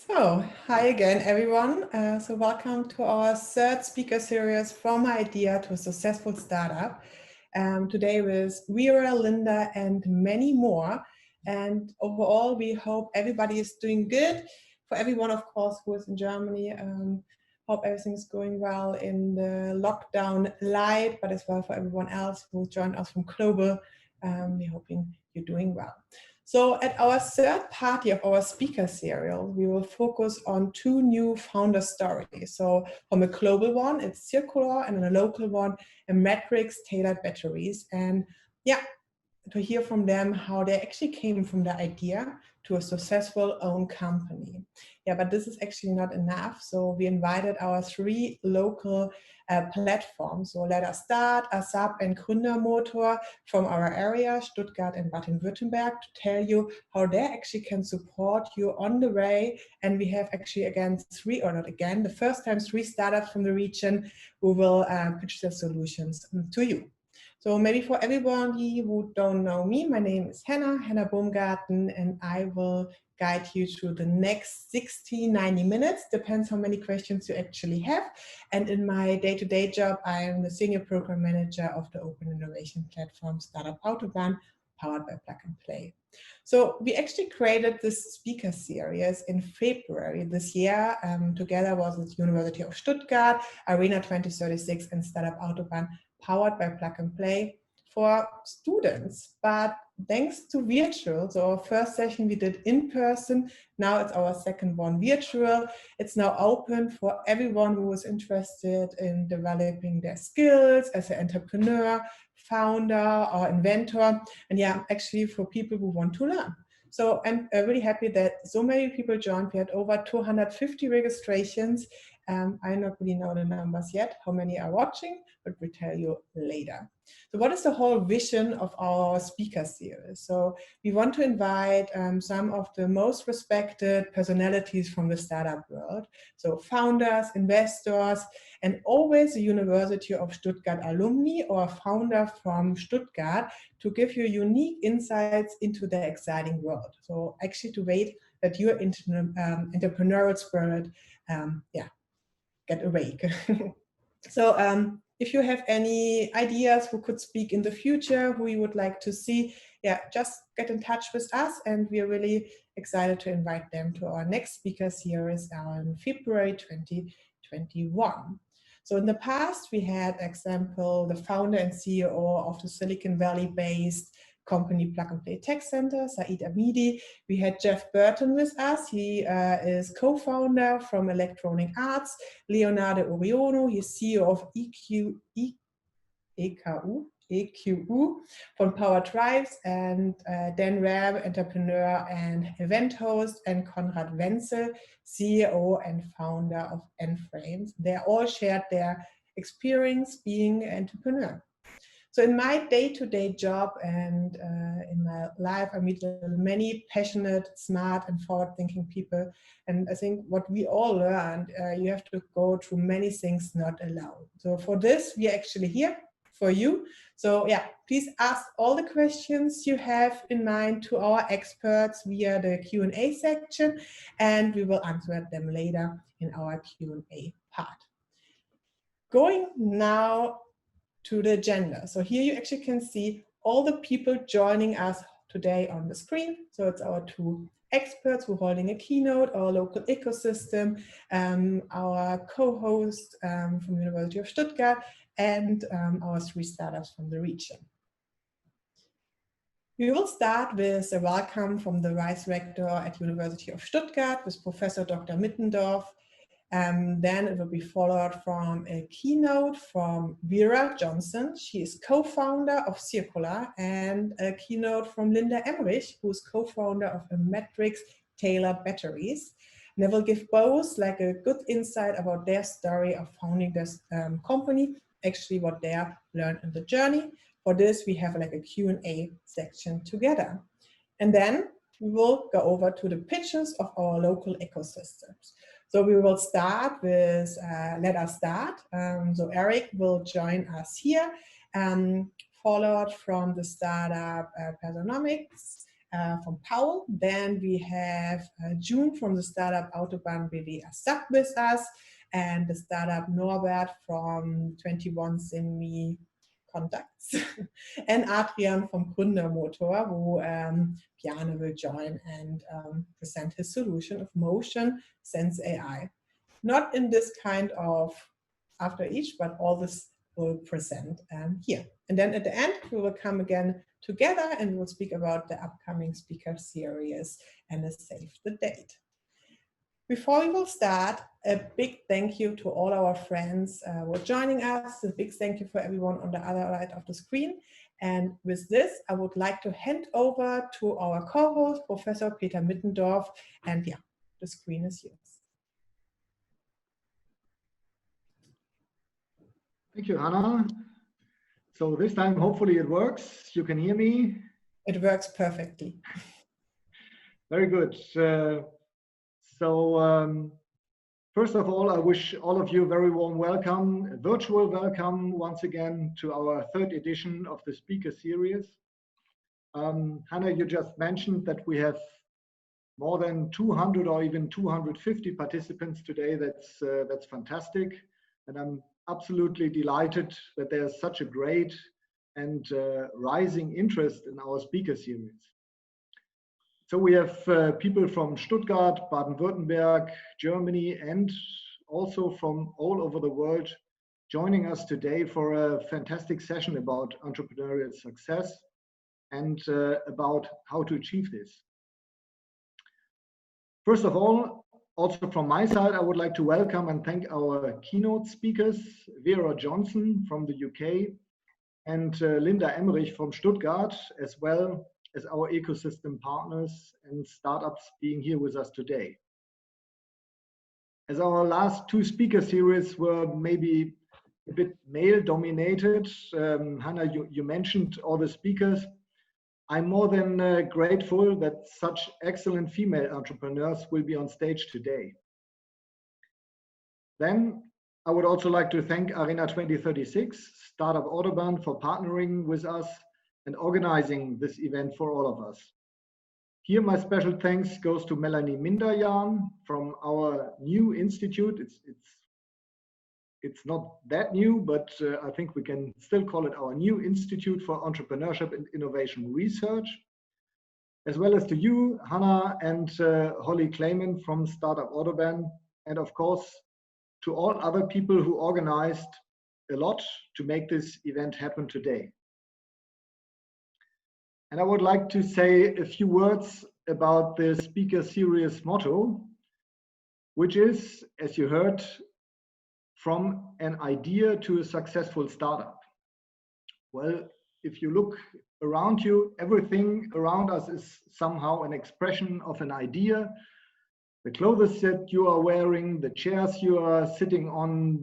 So, hi again, everyone. So welcome to our third speaker series, From Idea to a Successful Startup. Today with Vera, Linda, and many more. And overall, we hope everybody is doing good. For everyone, of course, who is in Germany, hope everything is going well in the lockdown light, but as well for everyone else who joined us from global. We're hoping you're doing well. So at our third party of our speaker serial, we will focus on two new founder stories. So from a global one, it's circular, and a local one, a matrix tailored batteries. And yeah, to hear from them how they actually came from the idea to a successful own company. Yeah, but this is actually not enough. So we invited our three local platforms. So let us start, ASAP and Gründermotor from our area, Stuttgart and Baden-Württemberg, to tell you how they actually can support you on the way. And we have actually the first time three startups from the region who will pitch their solutions to you. So maybe for everybody who don't know me, my name is Hannah Baumgarten, and I will guide you through the next 60, 90 minutes, depends how many questions you actually have. And in my day-to-day job, I am the Senior Program Manager of the Open Innovation Platform Startup Autobahn, powered by Plug and Play. So we actually created this speaker series in February this year, together with University of Stuttgart, Arena 2036 and Startup Autobahn, powered by Plug and Play for students. But thanks to virtual, so our first session we did in person, now it's our second one virtual. It's now open for everyone who is interested in developing their skills as an entrepreneur, founder, or inventor, and yeah, actually for people who want to learn. So I'm really happy that so many people joined. We had over 250 registrations. I don't really know the numbers yet, how many are watching, but we'll tell you later. So what is the whole vision of our speaker series? So we want to invite some of the most respected personalities from the startup world. So founders, investors, and always the University of Stuttgart alumni or a founder from Stuttgart to give you unique insights into the exciting world. So actually to wait that your entrepreneurial spirit get awake. So if you have any ideas who could speak in the future, who you would like to see, yeah, just get in touch with us, and we're really excited to invite them to our next speaker series on February 2021. So in the past, we had, example, the founder and CEO of the Silicon Valley-based company Plug and Play Tech Center, Saeed Amidi. We had Jeff Burton with us. He is co-founder from Electronic Arts. Leonardo Oriono, he's CEO of EQU from Power Drives, and Dan Webb, entrepreneur and event host, and Konrad Wenzel, CEO and founder of N-Frames. They all shared their experience being an entrepreneur. So in my day-to-day job and in my life, I meet many passionate, smart, and forward-thinking people. And I think what we all learned, you have to go through many things not allowed. So for this, we are actually here for you. So yeah, please ask all the questions you have in mind to our experts via the Q&A section, and we will answer them later in our Q&A part. Going now to the agenda. So here you actually can see all the people joining us today on the screen. So it's our two experts who are holding a keynote, our local ecosystem, our co-host from University of Stuttgart, and our three startups from the region. We will start with a welcome from the Vice Rector at University of Stuttgart with Professor Dr. Mittendorf. Then it will be followed from a keynote from Vera Johnson. She is co-founder of Circular, and a keynote from Linda Emmerich, who is co-founder of a matrix tailored batteries. And they will give both like a good insight about their story of founding this company, actually what they learned in the journey. For this, we have like a Q&A section together. And then we will go over to the pitches of our local ecosystems. So we will start with, let us start. So Eric will join us here, followed from the startup Persönlichkeiten, from Paul. Then we have June from the startup Autobahn BW stuck with us, and the startup Norbert from 21 Semi Contacts, and Adrian from Gründermotor, who Bjarne will join and present his solution of motion sense AI. Not in this kind of after each, but all this will present here. And then at the end, we will come again together and we'll speak about the upcoming speaker series and save the date. Before we will start, a big thank you to all our friends who are joining us. A big thank you for everyone on the other side of the screen. And with this, I would like to hand over to our co-host, Professor Peter Mittendorf. And yeah, the screen is yours. Thank you, Hannah. So this time, hopefully it works. You can hear me? It works perfectly. Very good. First of all, I wish all of you a very warm welcome, a virtual welcome once again to our third edition of the speaker series. Hannah, you just mentioned that we have more than 200 or even 250 participants today. That's fantastic. And I'm absolutely delighted that there's such a great and rising interest in our speaker series. So we have people from Stuttgart, Baden-Württemberg, Germany, and also from all over the world joining us today for a fantastic session about entrepreneurial success and about how to achieve this. First of all, also from my side, I would like to welcome and thank our keynote speakers, Vera Johnson from the UK and Linda Emmerich from Stuttgart, as well as our ecosystem partners and startups being here with us today. As our last two speaker series were maybe a bit male dominated, Hannah, you mentioned all the speakers. I'm more than grateful that such excellent female entrepreneurs will be on stage today. Then I would also like to thank Arena 2036, Startup Autobahn, for partnering with us and organizing this event for all of us. Here, my special thanks goes to Melanie Minderjan from our new institute. It's not that new, but I think we can still call it our new Institute for Entrepreneurship and Innovation Research, as well as to you, Hannah and Holly Clayman from Startup Autobahn, and of course, to all other people who organized a lot to make this event happen today. And I would like to say a few words about the speaker series motto, which is, as you heard, from an idea to a successful startup. Well, if you look around you, everything around us is somehow an expression of an idea. The clothes that you are wearing, the chairs you are sitting on,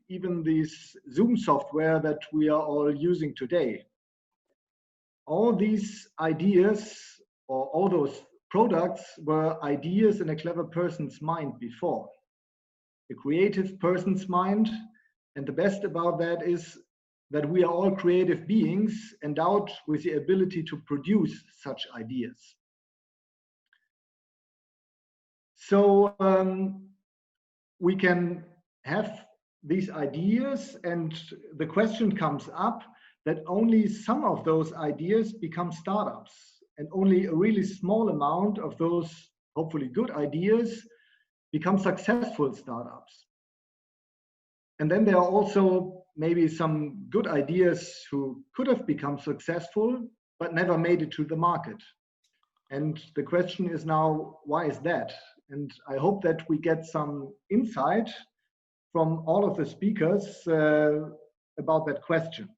even this Zoom software that we are all using today. All these ideas, or all those products, were ideas in a clever person's mind before. A creative person's mind, and the best about that is that we are all creative beings endowed with the ability to produce such ideas. So we can have these ideas, and the question comes up that only some of those ideas become startups, and only a really small amount of those hopefully good ideas become successful startups. And then there are also maybe some good ideas who could have become successful, but never made it to the market. And the question is now, why is that? And I hope that we get some insight from all of the speakers about that question.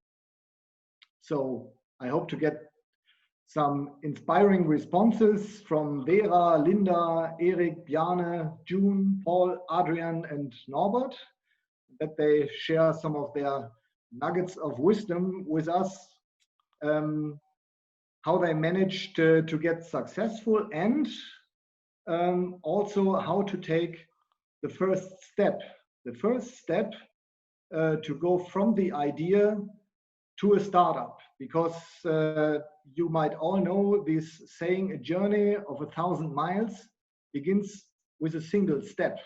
So I hope to get some inspiring responses from Vera, Linda, Erik, Bjarne, June, Paul, Adrian, and Norbert, that they share some of their nuggets of wisdom with us, how they managed to get successful, and also how to take the first step to go from the idea to a startup, because you might all know this saying, a journey of 1,000 miles begins with a single step.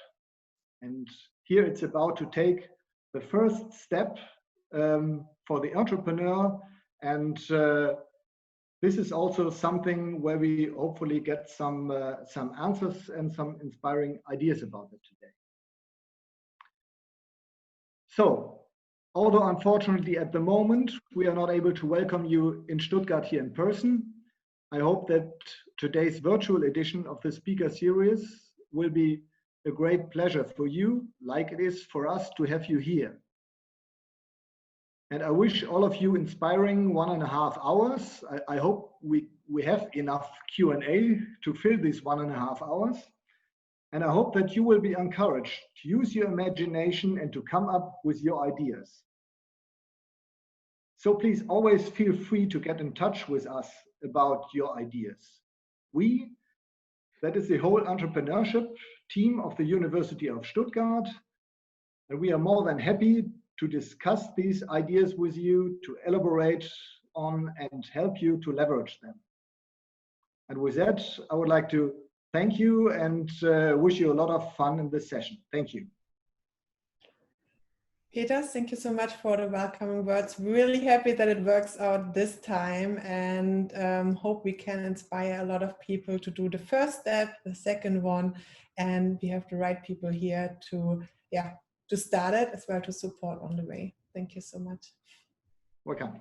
And here it's about to take the first step for the entrepreneur. And this is also something where we hopefully get some answers and some inspiring ideas about it today. So, although unfortunately at the moment we are not able to welcome you in Stuttgart here in person, I hope that today's virtual edition of the speaker series will be a great pleasure for you, like it is for us to have you here. And I wish all of you inspiring 1.5 hours. I hope we have enough Q&A to fill these 1.5 hours. And I hope that you will be encouraged to use your imagination and to come up with your ideas. So please always feel free to get in touch with us about your ideas. We, that is the whole entrepreneurship team of the University of Stuttgart, and we are more than happy to discuss these ideas with you, to elaborate on and help you to leverage them. And with that, I would like to thank you and wish you a lot of fun in this session. Thank you. Peter, thank you so much for the welcoming words. Really happy that it works out this time, and hope we can inspire a lot of people to do the first step, the second one, and we have the right people here to start it as well, to support on the way. Thank you so much. Welcome.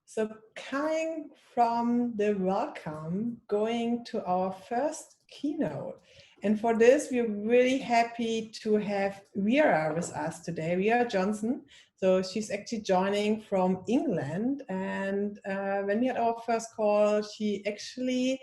So coming from the welcome, going to our first keynote. And for this, we're really happy to have Vera with us today, Vera Johnson. So she's actually joining from England. And when we had our first call, she actually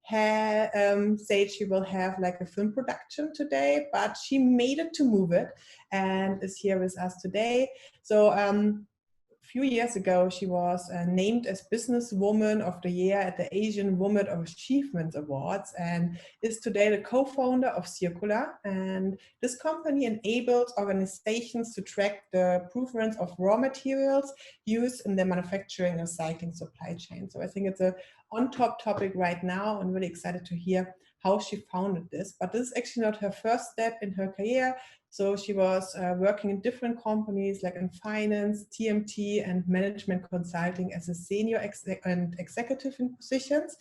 had said she will have like a film production today, but she made it to move it and is here with us today. So a few years ago, she was named as Businesswoman of the Year at the Asian Woman of Achievement Awards, and is today the co-founder of Circular. And this company enables organizations to track the provenance of raw materials used in their manufacturing and recycling supply chain. So I think it's a on-top topic right now. I'm really excited to hear how she founded this. But this is actually not her first step in her career. So she was working in different companies like in finance, TMT, and management consulting as a senior and executive in positions.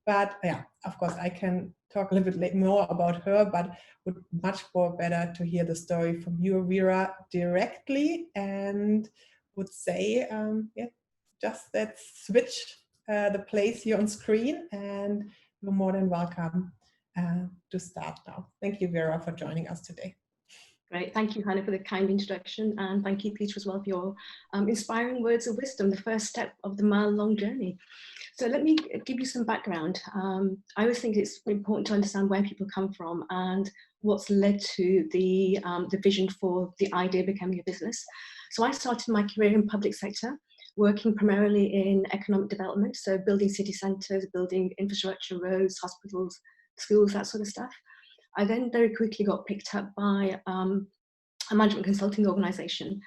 But yeah, of course, I can talk a little bit more about her, but would much more better to hear the story from you, Vera, directly, and would say, just let's switch the place here on screen, and you're more than welcome to start now. Thank you, Vera, for joining us today. Great. Thank you, Hannah, for the kind introduction. And thank you, Peter, as well, for your inspiring words of wisdom, the first step of the mile-long journey. So let me give you some background. I always think it's important to understand where people come from and what's led to the vision for the idea becoming a business. So I started my career in public sector, working primarily in economic development, so building city centres, building infrastructure, roads, hospitals, schools, that sort of stuff. I then very quickly got picked up by a management consulting organisation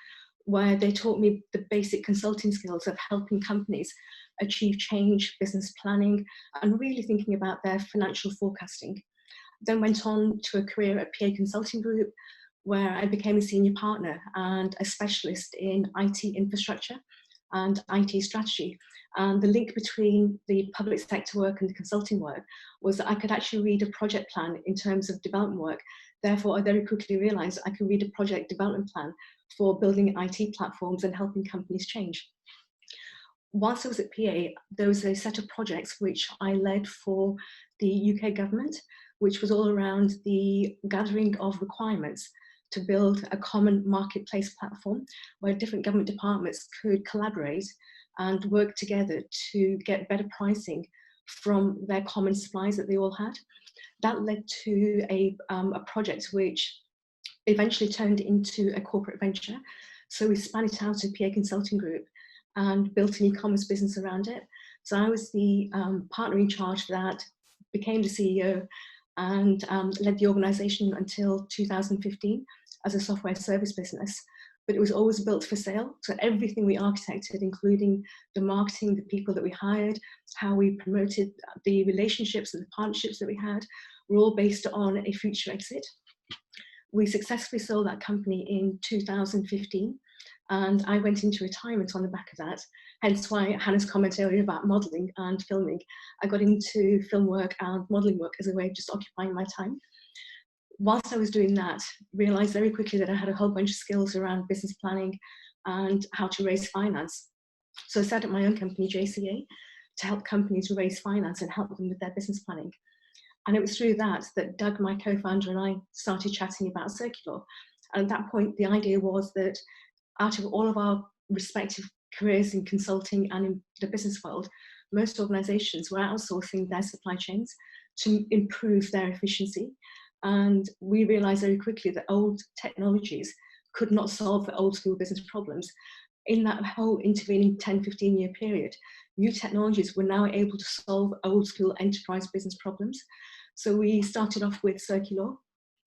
where they taught me the basic consulting skills of helping companies achieve change, business planning, and really thinking about their financial forecasting. Then went on to a career at PA Consulting Group, where I became a senior partner and a specialist in IT infrastructure and IT strategy. And the link between the public sector work and the consulting work was that I could actually read a project plan in terms of development work. Therefore, I very quickly realized I could read a project development plan for building IT platforms and helping companies change. Whilst I was at PA, there was a set of projects which I led for the UK government, which was all around the gathering of requirements to build a common marketplace platform where different government departments could collaborate and work together to get better pricing from their common supplies that they all had. That led to a project which eventually turned into a corporate venture. So we span it out to PA Consulting Group and built an e-commerce business around it. So I was the partner in charge for that, became the CEO, and led the organisation until 2015 as a software service business, but it was always built for sale. So everything we architected, including the marketing, the people that we hired, how we promoted the relationships and the partnerships that we had, were all based on a future exit. We successfully sold that company in 2015, and I went into retirement on the back of that. Hence why Hannah's comment earlier about modelling and filming. I got into film work and modelling work as a way of just occupying my time. Whilst I was doing that, realised very quickly that I had a whole bunch of skills around business planning and how to raise finance. So I set up my own company, JCA, to help companies raise finance and help them with their business planning. And it was through that that Doug, my co-founder, and I started chatting about circular. And at that point, the idea was that out of all of our respective careers in consulting and in the business world, most organisations were outsourcing their supply chains to improve their efficiency. And we realised very quickly that old technologies could not solve the old school business problems. In that whole intervening 10-15 year period, new technologies were now able to solve old school enterprise business problems. So we started off with Circular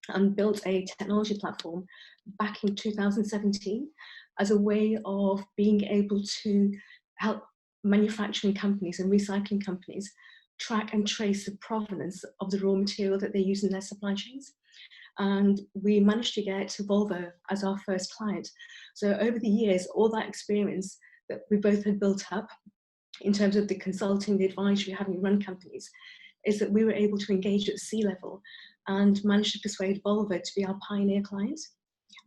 and built a technology platform back in 2017 as a way of being able to help manufacturing companies and recycling companies track and trace the provenance of the raw material that they use in their supply chains. And we managed to get Volvo as our first client. So over the years, all that experience that we both had built up in terms of the consulting, the advisory, having run companies, is that we were able to engage at C-level and managed to persuade Volvo to be our pioneer client.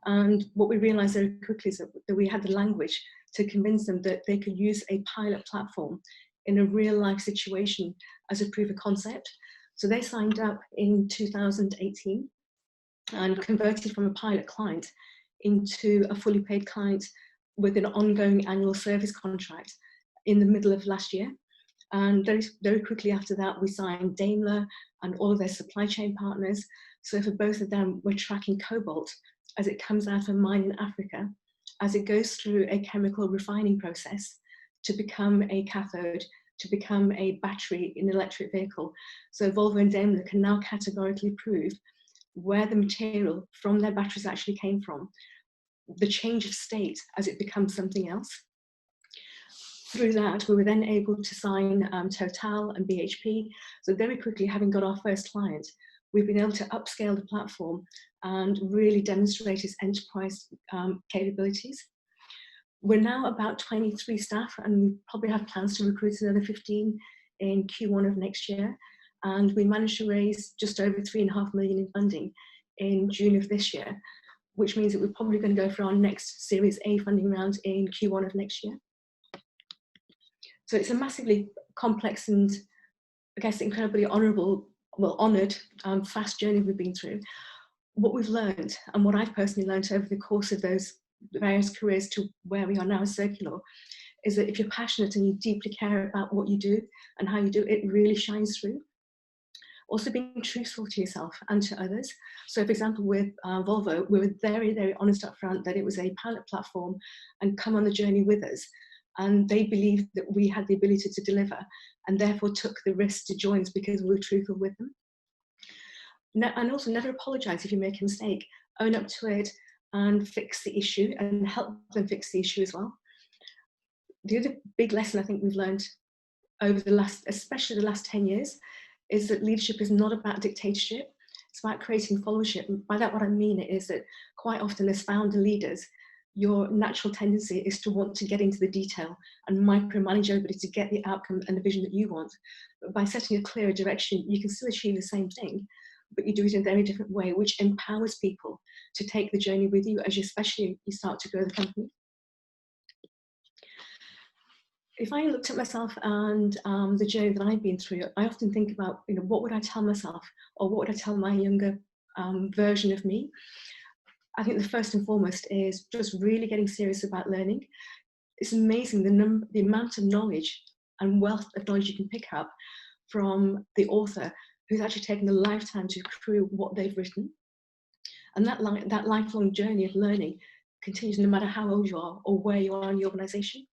And what we realized very quickly is that we had the language to convince them that they could use a pilot platform in a real life situation as a proof of concept. So they signed up in 2018 and converted from a pilot client into a fully paid client with an ongoing annual service contract in the middle of last year. And very, very quickly after that, we signed Daimler and all of their supply chain partners. So for both of them, we're tracking cobalt as it comes out of a mine in Africa, as it goes through a chemical refining process to become a cathode, to become a battery in an electric vehicle. So Volvo and Daimler can now categorically prove where the material from their batteries actually came from, the change of state as it becomes something else. Through that, we were then able to sign Total and BHP. So very quickly, having got our first client, we've been able to upscale the platform and really demonstrate its enterprise capabilities. We're now about 23 staff, and we probably have plans to recruit another 15 in Q1 of next year. And we managed to raise just over 3.5 million in funding in June of this year, which means that we're probably going to go for our next Series A funding round in Q1 of next year. So it's a massively complex and, I guess, incredibly honoured, fast journey we've been through. What we've learned, and what I've personally learned over the course of those various careers to where we are now as Circular, is that if you're passionate and you deeply care about what you do and how you do it, really shines through. Also being truthful to yourself and to others. So for example, with Volvo, we were very, very honest up front that it was a pilot platform and come on the journey with us. And they believed that we had the ability to deliver and therefore took the risk to join us because we were truthful with them. And also never apologise if you make a mistake. Own up to it and fix the issue and help them fix the issue as well. The other big lesson I think we've learned over especially the last 10 years, is that leadership is not about dictatorship. It's about creating followership. And by that, what I mean is that quite often as founder leaders, your natural tendency is to want to get into the detail and micromanage everybody to get the outcome and the vision that you want. But by setting a clearer direction, you can still achieve the same thing, but you do it in a very different way, which empowers people to take the journey with you as especially you start to grow the company. If I looked at myself and the journey that I've been through, I often think about, what would I tell myself, or what would I tell my younger version of me? I think the first and foremost is just really getting serious about learning. It's amazing the amount of knowledge and wealth of knowledge you can pick up from the author who's actually taken a lifetime to accrue what they've written. And that lifelong journey of learning continues no matter how old you are or where you are in the organisation.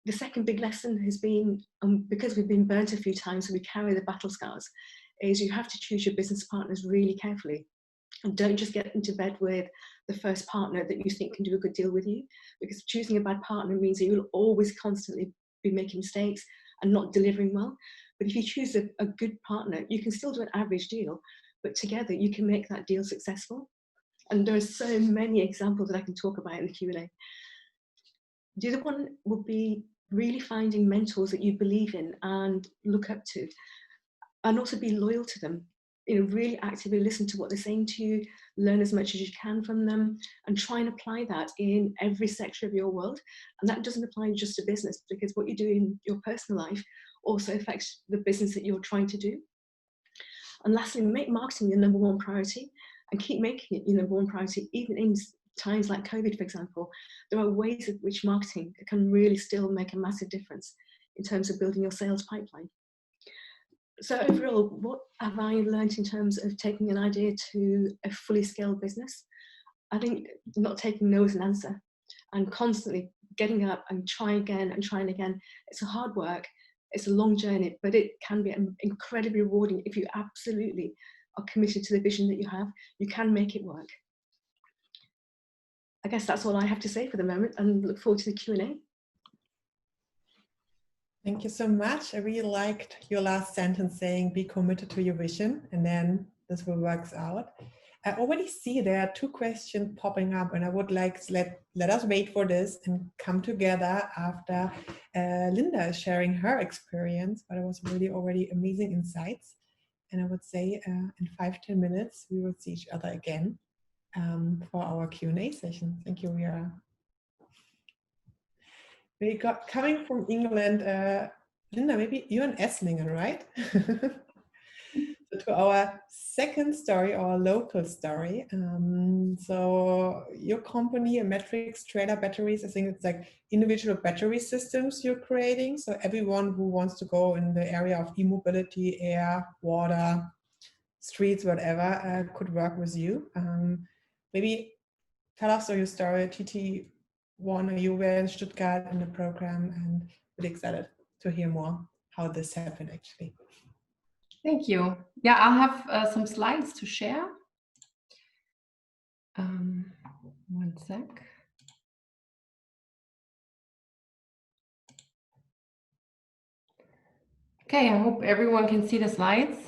The second big lesson has been, because we've been burnt a few times and we carry the battle scars, is you have to choose your business partners really carefully. And don't just get into bed with the first partner that you think can do a good deal with you, because choosing a bad partner means that you'll always constantly be making mistakes and not delivering well. But if you choose a good partner, you can still do an average deal, but together you can make that deal successful. And there are so many examples that I can talk about in the Q&A. The other one would be really finding mentors that you believe in and look up to, and also be loyal to them. You know, really actively listen to what they're saying to you, learn as much as you can from them, and try and apply that in every sector of your world. And that doesn't apply just to business, because what you do in your personal life also affects the business that you're trying to do. And lastly, make marketing your number one priority, and keep making it your number one priority, even in times like COVID, for example. There are ways in which marketing can really still make a massive difference in terms of building your sales pipeline. So overall, what have I learned in terms of taking an idea to a fully scaled business? I think not taking no as an answer, and constantly getting up and trying again and trying again. It's a hard work, it's a long journey, but it can be incredibly rewarding if you absolutely are committed to the vision that you have. You can make it work. I guess that's all I have to say for the moment, and look forward to the Q&A. Thank you so much. I really liked your last sentence saying, be committed to your vision, and then this will work out. I already see there are 2 questions popping up, and I would like to let us wait for this and come together after Linda is sharing her experience, but it was really already amazing insights. And I would say in 5-10 minutes, we will see each other again for our Q&A session. Thank you, Vera. We got coming from England, Linda, maybe you're in Esslingen, right? So to our second story, our local story. So your company, Metrics Trailer Batteries, I think it's like individual battery systems you're creating. So everyone who wants to go in the area of e-mobility, air, water, streets, whatever, could work with you. Maybe tell us your story, TT1, you were in Stuttgart in the program, and really excited to hear more how this happened actually. Thank you. Yeah, I'll have some slides to share. One sec. Okay, I hope everyone can see the slides.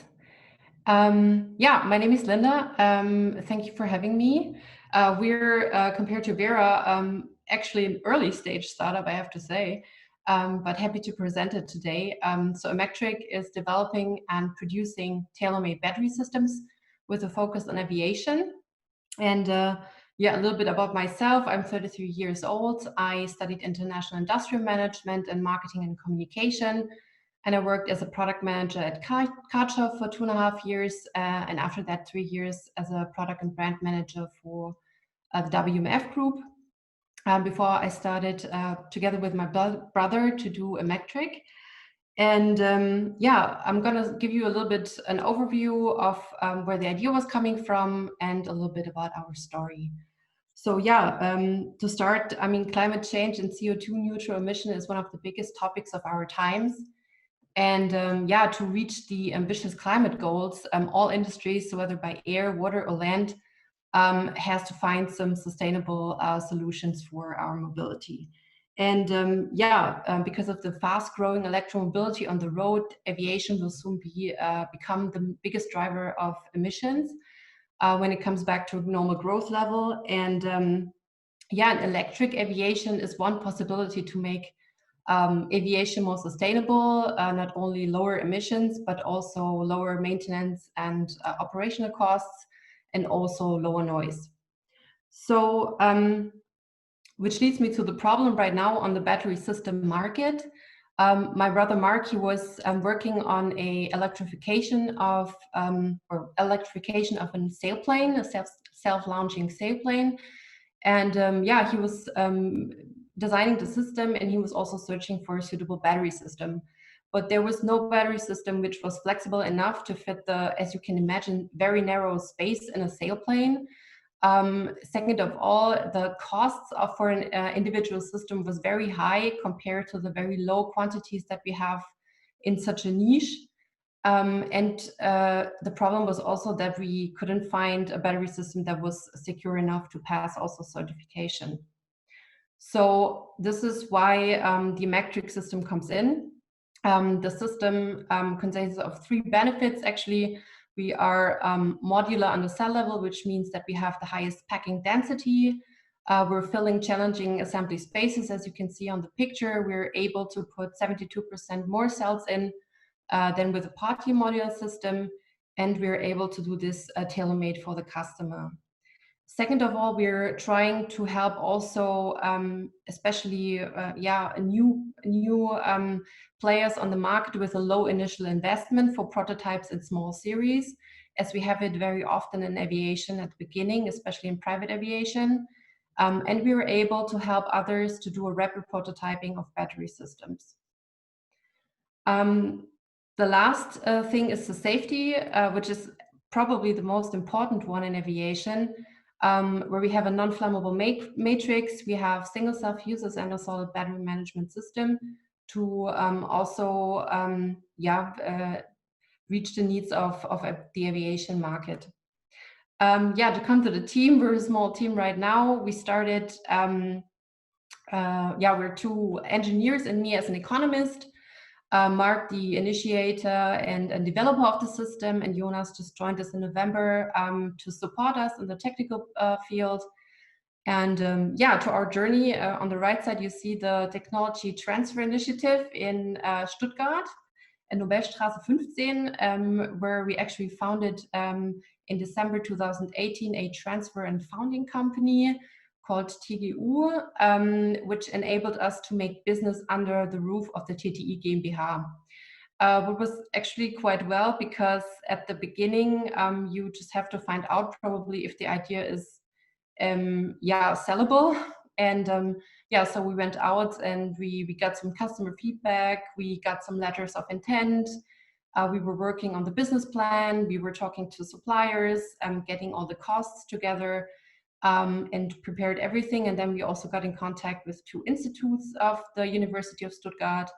Yeah, my name is Linda. Thank you for having me. We're, compared to Vera, actually an early stage startup, I have to say, but happy to present it today. So Electric is developing and producing tailor-made battery systems with a focus on aviation. And yeah, a little bit about myself. I'm 33 years old. I studied international industrial management and marketing and communication. And I worked as a product manager at Karcher for 2.5 years. And after that, 3 years as a product and brand manager for the WMF group. Before I started together with my brother to do Electric. And yeah, I'm gonna give you a little bit an overview of where the idea was coming from and a little bit about our story. So yeah, to start, I mean, climate change and CO2 neutral emission is one of the biggest topics of our times. And yeah, to reach the ambitious climate goals, all industries, so whether by air, water or land, has to find some sustainable solutions for our mobility. And yeah, because of the fast growing electromobility on the road, aviation will soon become the biggest driver of emissions when it comes back to normal growth level. And yeah, electric aviation is one possibility to make aviation more sustainable, not only lower emissions, but also lower maintenance and operational costs, and also lower noise. So, which leads me to the problem right now on the battery system market. My brother Mark, he was working on a electrification of a sailplane, a self-launching sailplane. And yeah, he was designing the system, and he was also searching for a suitable battery system. But there was no battery system which was flexible enough to fit the, as you can imagine, very narrow space in a sailplane. Second of all, the costs for an individual system was very high compared to the very low quantities that we have in such a niche. The problem was also that we couldn't find a battery system that was secure enough to pass also certification. So this is why the metric system comes in. The system consists of 3 benefits. Actually, we are modular on the cell level, which means that we have the highest packing density. We're filling challenging assembly spaces. As you can see on the picture, we're able to put 72% more cells in than with a party modular system, and we're able to do this tailor-made for the customer. Second of all, we're trying to help also, especially new players on the market with a low initial investment for prototypes in small series, as we have it very often in aviation at the beginning, especially in private aviation. And we were able to help others to do a rapid prototyping of battery systems. The last thing is the safety, which is probably the most important one in aviation, where we have a non-flammable matrix. We have single self-users and a solid battery management system to also reach the needs of the aviation market. To come to the team, we're a small team right now. We started, we're 2 engineers and me as an economist. Mark, the initiator and developer of the system, and Jonas just joined us in November to support us in the technical field. And to our journey, on the right side, you see the Technology Transfer Initiative in Stuttgart, in Nobelstraße 15, where we actually founded in December 2018 a transfer and founding company called TGU, which enabled us to make business under the roof of the TTI GmbH. What was actually quite well, because at the beginning, you just have to find out probably if the idea is sellable. And so we went out and we got some customer feedback, we got some letters of intent, we were working on the business plan, we were talking to suppliers, getting all the costs together, and prepared everything. And then we also got in contact with 2 institutes of the University of Stuttgart,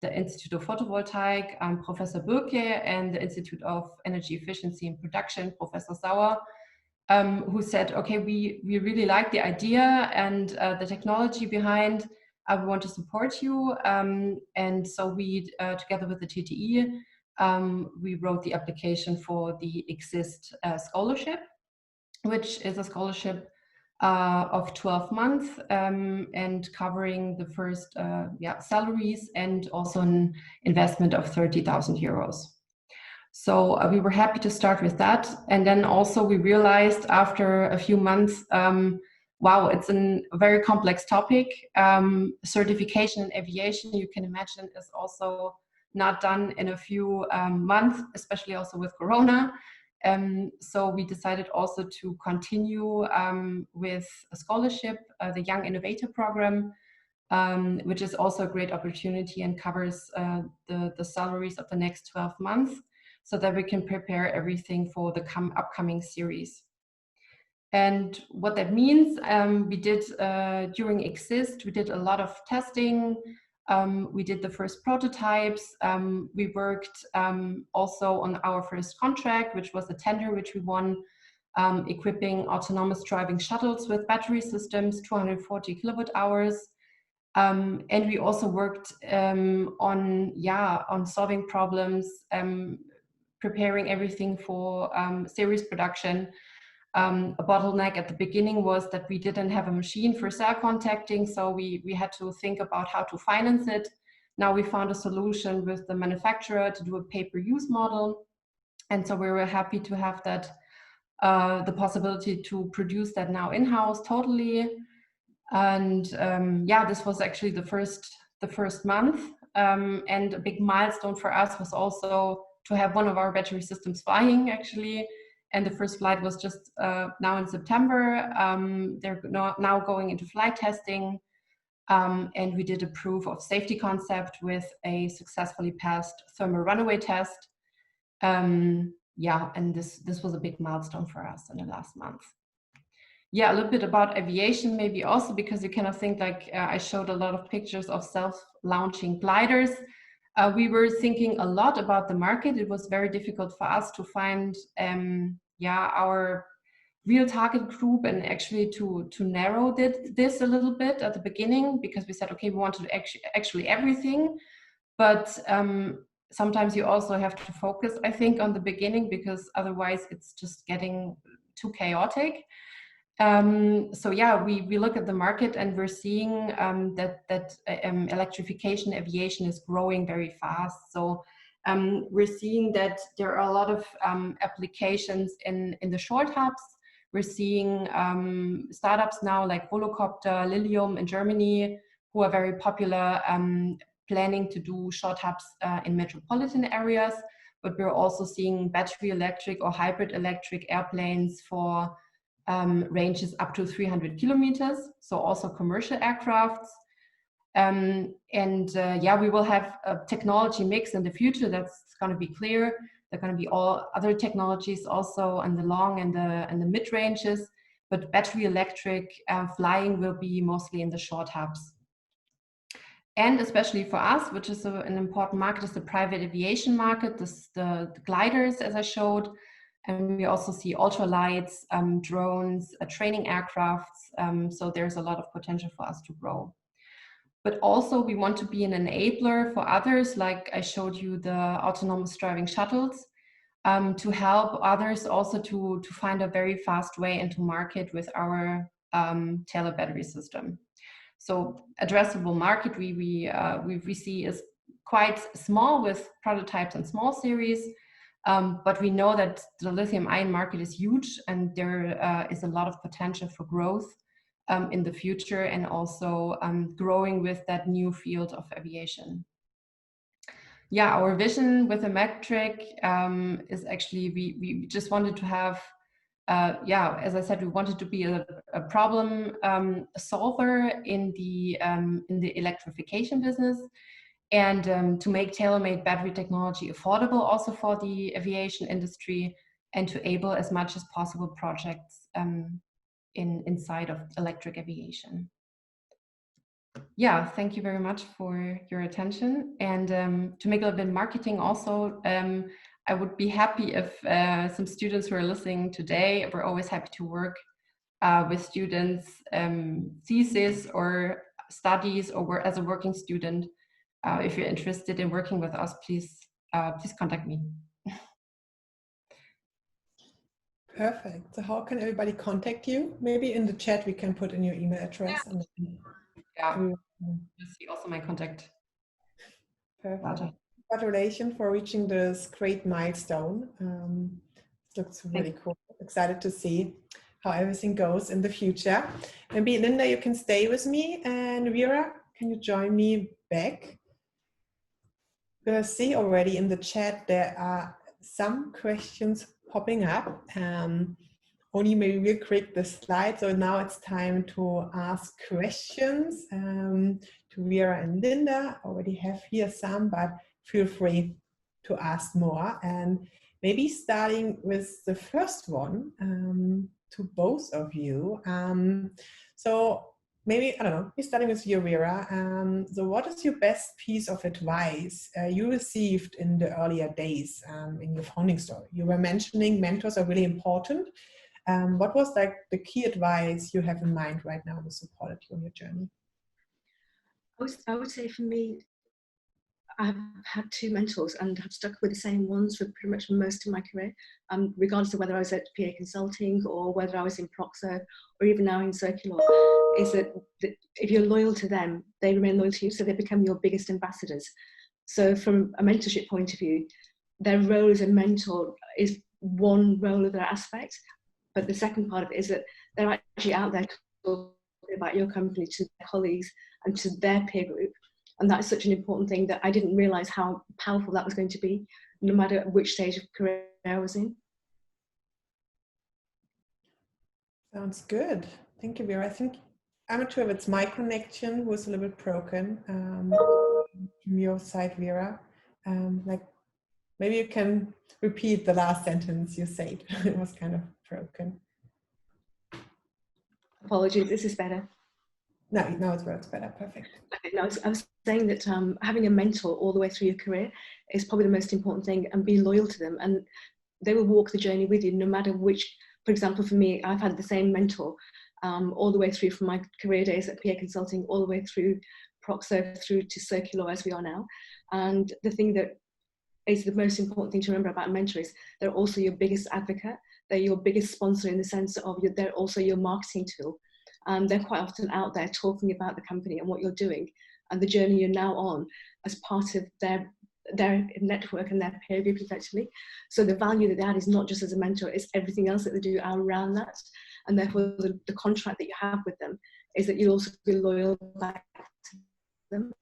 the Institute of Photovoltaic, Professor Bürke, and the Institute of Energy Efficiency and Production, Professor Sauer, who said, okay, we really like the idea and the technology behind, we want to support you. And so we, together with the TTE, we wrote the application for the Exist scholarship, which is a scholarship of 12 months and covering the first salaries and also an investment of 30,000 euros. So we were happy to start with that. And then also we realized after a few months, wow, it's a very complex topic. Certification in aviation, you can imagine, is also not done in a few months, especially also with Corona. So we decided also to continue with a scholarship, the Young Innovator Program, which is also a great opportunity and covers the salaries of the next 12 months, so that we can prepare everything for the upcoming series. And what that means, we did during Exist, we did a lot of testing. We did the first prototypes. We worked also on our first contract, which was a tender which we won, equipping autonomous driving shuttles with battery systems, 240 kilowatt hours. And we also worked on solving problems, preparing everything for series production. A bottleneck at the beginning was that we didn't have a machine for cell contacting, so we had to think about how to finance it. Now we found a solution with the manufacturer to do a pay-per-use model, and so we were happy to have that, the possibility to produce that now in-house totally. And this was actually the first month, and a big milestone for us was also to have one of our battery systems flying, actually. And the first flight was just now in September. They're now going into flight testing. And we did a proof of safety concept with a successfully passed thermal runaway test. And this was a big milestone for us in the last month. A little bit about aviation, maybe also because you kind of think like I showed a lot of pictures of self-launching gliders. we were thinking a lot about the market. It was very difficult for us to find our real target group, and actually to narrow this a little bit at the beginning, because we said, okay, we want to do actually everything, but sometimes you also have to focus, I think, on the beginning, because otherwise it's just getting too chaotic. So yeah, we look at the market, and we're seeing that electrification aviation is growing very fast. So we're seeing that there are a lot of applications in the short hubs. We're seeing startups now like Volocopter, Lilium in Germany, who are very popular, planning to do short hubs in metropolitan areas. But we're also seeing battery electric or hybrid electric airplanes for ranges up to 300 kilometers, so also commercial aircrafts. Yeah, we will have a technology mix in the future, that's going to be clear. There are going to be all other technologies also on the long and the mid ranges, but battery electric flying will be mostly in the short hubs. And especially for us, which is an important market, is the private aviation market, the gliders, as I showed. And we also see ultralights, drones, training aircrafts. So there's a lot of potential for us to grow. But also we want to be an enabler for others, like I showed you the autonomous driving shuttles, to help others also to find a very fast way into market with our tailored battery system. So addressable market we see is quite small with prototypes and small series. But we know that the lithium-ion market is huge, and there is a lot of potential for growth in the future, and also growing with that new field of aviation. Yeah, our vision with the metric is actually we just wanted to have, as I said, we wanted to be a problem solver in the electrification business. And to make tailor-made battery technology affordable also for the aviation industry, and to enable as much as possible projects inside of electric aviation. Yeah, thank you very much for your attention. And to make a little bit of marketing also, I would be happy if some students who are listening today, we're always happy to work with students' thesis or studies, or as a working student. If you're interested in working with us, please contact me. Perfect. So how can everybody contact you? Maybe in the chat we can put in your email address. Yeah, you'll see also my contact. Perfect. Congratulations for reaching this great milestone. It looks really cool. Excited to see how everything goes in the future. Maybe Linda, you can stay with me, and Vera, can you join me back? We're going to see already in the chat there are some questions popping up. Only maybe real quick the slide. So now it's time to ask questions to Vera and Linda. I already have here some, but feel free to ask more. And maybe starting with the first one to both of you. So maybe, I don't know, we're starting with you, Vera. So what is your best piece of advice you received in the earlier days in your founding story? You were mentioning mentors are really important. What was like the key advice you have in mind right now that supported you on your journey? I would say for me, I've had two mentors and have stuck with the same ones for pretty much most of my career, regardless of whether I was at PA Consulting or whether I was in Proxo or even now in Circular, is that if you're loyal to them, they remain loyal to you, so they become your biggest ambassadors. So from a mentorship point of view, their role as a mentor is one role of their aspect, but the second part of it is that they're actually out there talking about your company to their colleagues and to their peer group. And that's such an important thing that I didn't realize how powerful that was going to be, no matter which stage of career I was in. Sounds good. Thank you, Vera. I think I'm not sure if it's my connection was a little bit broken from your side, Vera. Like maybe you can repeat the last sentence you said. It was kind of broken. Apologies, this is better. No, now it works better. Perfect. Okay, no, I was saying that having a mentor all the way through your career is probably the most important thing, and be loyal to them, and they will walk the journey with you no matter which. For example, for me, I've had the same mentor all the way through from my career days at PA Consulting, all the way through Proxo, through to Circular as we are now. And the thing that is the most important thing to remember about a mentor is they're also your biggest advocate. They're your biggest sponsor in the sense of they're also your marketing tool. They're quite often out there talking about the company and what you're doing and the journey you're now on as part of their network and their peer group effectively. So the value that they add is not just as a mentor, it's everything else that they do around that. And therefore the contract that you have with them is that you also be loyal back to them.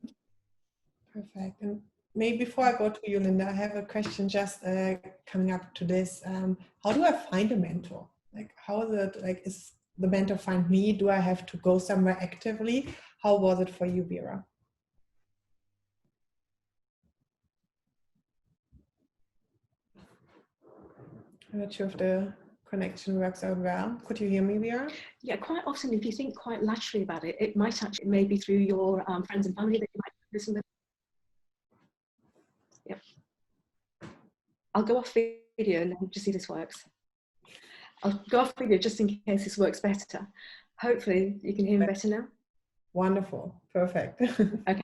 Perfect. And maybe before I go to you, Linda, I have a question just coming up to this. How do I find a mentor? Like, how is it, like, is the mentor find me? Do I have to go somewhere actively? How was it for you, Vera? I'm not sure if the connection works out well. Could you hear me, Vera? Yeah, quite often, if you think quite laterally about it, it might actually maybe through your friends and family that you might listen to. Yep. I'll go off video and then just see if this works. I'll go off video just in case this works better. Hopefully you can hear me better now. Wonderful. Perfect. Okay.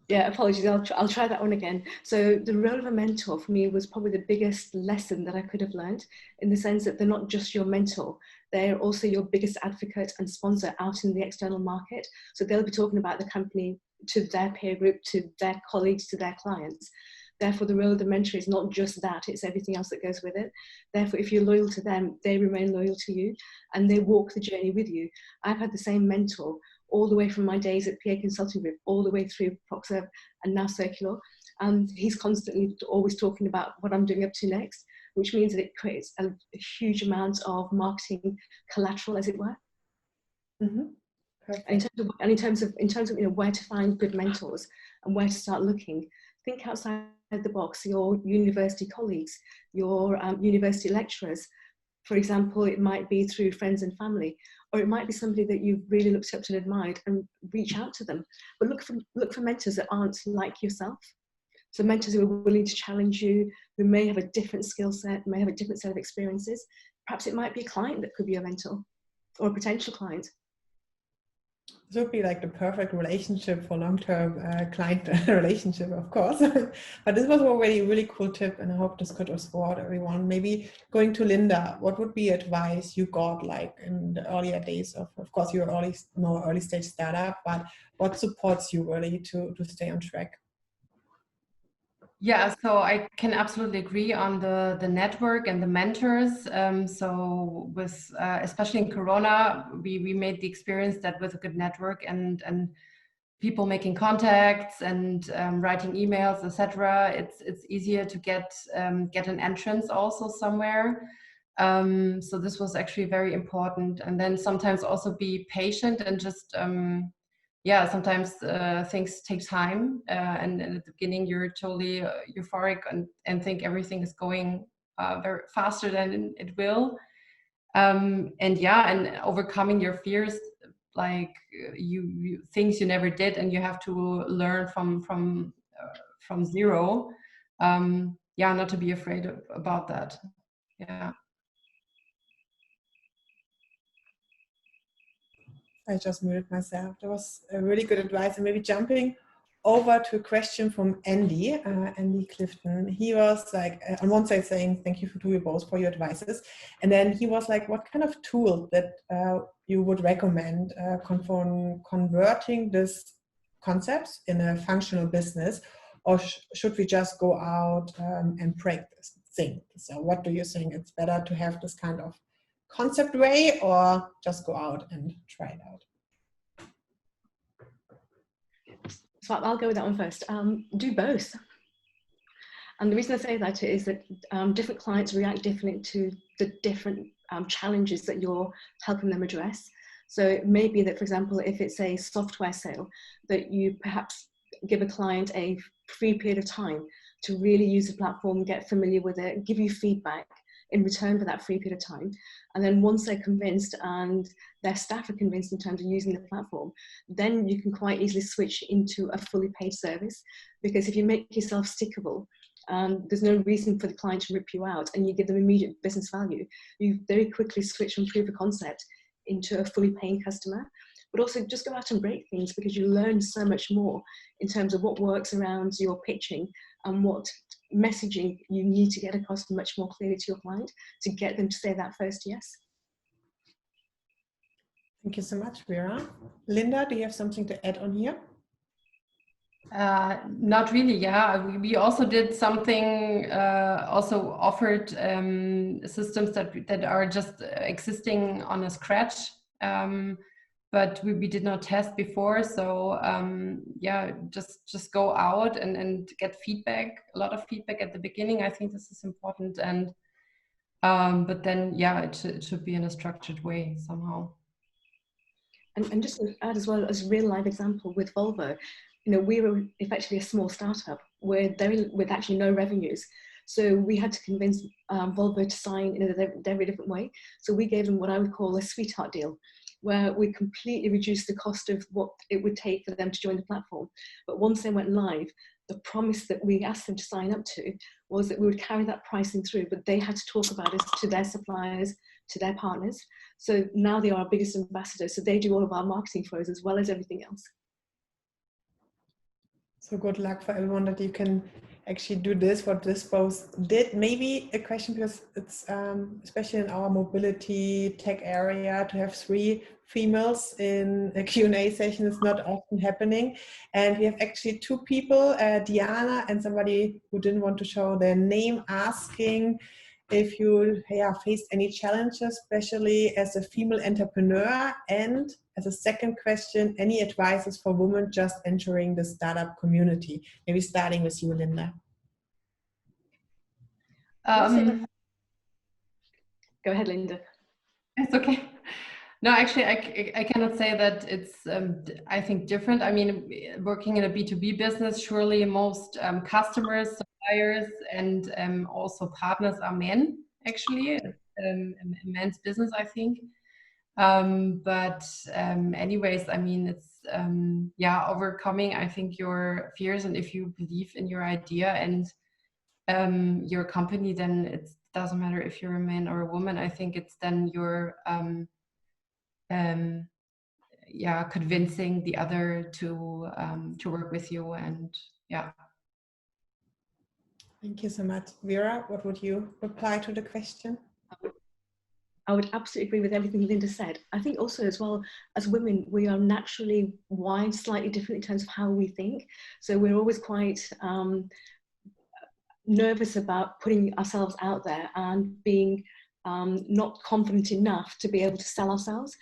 Yeah, apologies. I'll try that one again. So the role of a mentor for me was probably the biggest lesson that I could have learned, in the sense that they're not just your mentor, they're also your biggest advocate and sponsor out in the external market. So they'll be talking about the company to their peer group, to their colleagues, to their clients. Therefore, the role of the mentor is not just that, it's everything else that goes with it. Therefore, if you're loyal to them, they remain loyal to you and they walk the journey with you. I've had the same mentor all the way from my days at PA Consulting Group, all the way through Proxo and now Circular. And he's constantly always talking about what I'm doing up to next, which means that it creates a huge amount of marketing collateral, as it were. Mm-hmm. And in terms of where to find good mentors and where to start looking, think outside the box. Your university colleagues, your university lecturers. For example, it might be through friends and family, or it might be somebody that you've really looked up to and admired, and reach out to them. But look for mentors that aren't like yourself. So mentors who are willing to challenge you, who may have a different skill set, may have a different set of experiences. Perhaps it might be a client that could be a mentor, or a potential client. This would be like the perfect relationship for long-term client relationship, of course. But this was already a really cool tip, and I hope this could support everyone. Maybe going to Linda, what would be advice you got like in the earlier days of course, you're early stage startup, but what supports you really to stay on track? Yeah, so I can absolutely agree on the network and the mentors. So with especially in Corona, we made the experience that with a good network and people making contacts and writing emails, etc., it's easier to get an entrance also somewhere. So this was actually very important. And then sometimes also be patient and just sometimes things take time, and at the beginning you're totally euphoric and think everything is going very faster than it will. And overcoming your fears, like you things you never did, and you have to learn from zero. Not to be afraid about that. Yeah. I just muted myself. That was a really good advice. And maybe jumping over to a question from Andy Clifton. He was like, on one side saying, thank you to you both for your advices. And then he was like, what kind of tool that you would recommend for converting these concepts in a functional business? Or should we just go out and break this thing? So what do you think? It's better to have this kind of concept way, or just go out and try it out? So I'll go with that one first. Do both. And the reason I say that is that different clients react differently to the different challenges that you're helping them address. So it may be that, for example, if it's a software sale, that you perhaps give a client a free period of time to really use the platform, get familiar with it, give you feedback. in return for that free period of time. And then once they're convinced and their staff are convinced in terms of using the platform, then you can quite easily switch into a fully paid service. Because if you make yourself stickable, there's no reason for the client to rip you out, and you give them immediate business value, you very quickly switch from proof of concept into a fully paying customer. But also just go out and break things, because you learn so much more in terms of what works around your pitching and what messaging you need to get across much more clearly to your client to get them to say that first yes. Thank you so much, Vera. Linda, do you have something to add on here? Not really, yeah. We also did something, also offered systems that are just existing on a scratch, but we did not test before. So yeah, just go out and get feedback, a lot of feedback at the beginning. I think this is important, and but then, yeah, it should be in a structured way somehow. And just to add as well, as a real life example with Volvo, you know, we were effectively a small startup with actually no revenues. So we had to convince Volvo to sign in a very different way. So we gave them what I would call a sweetheart deal, where we completely reduced the cost of what it would take for them to join the platform. But once they went live, the promise that we asked them to sign up to was that we would carry that pricing through, but they had to talk about it to their suppliers, to their partners. So now they are our biggest ambassadors. So they do all of our marketing for us as well as everything else. So good luck for everyone that you can actually do this, what this post did. Maybe a question, because it's especially in our mobility tech area, to have 3 females in a Q&A session is not often happening. And we have actually 2 people, Diana and somebody who didn't want to show their name, asking if you faced any challenges, especially as a female entrepreneur, and as a second question, any advices for women just entering the startup community? Maybe starting with you, Linda. Go ahead, Linda. It's okay. No, actually, I cannot say that it's, I think, different. I mean, working in a B2B business, surely most customers, suppliers, and also partners are men, actually. A men's business, I think. But anyways, I mean, it's, yeah, overcoming, I think, your fears. And if you believe in your idea and your company, then it doesn't matter if you're a man or a woman. I think it's then your yeah, convincing the other to work with you, and yeah. Thank you so much. Vera, what would you reply to the question? I would absolutely agree with everything Linda said. I think also as well, as women, we are naturally wired slightly different in terms of how we think. So we're always quite nervous about putting ourselves out there and being not confident enough to be able to sell ourselves.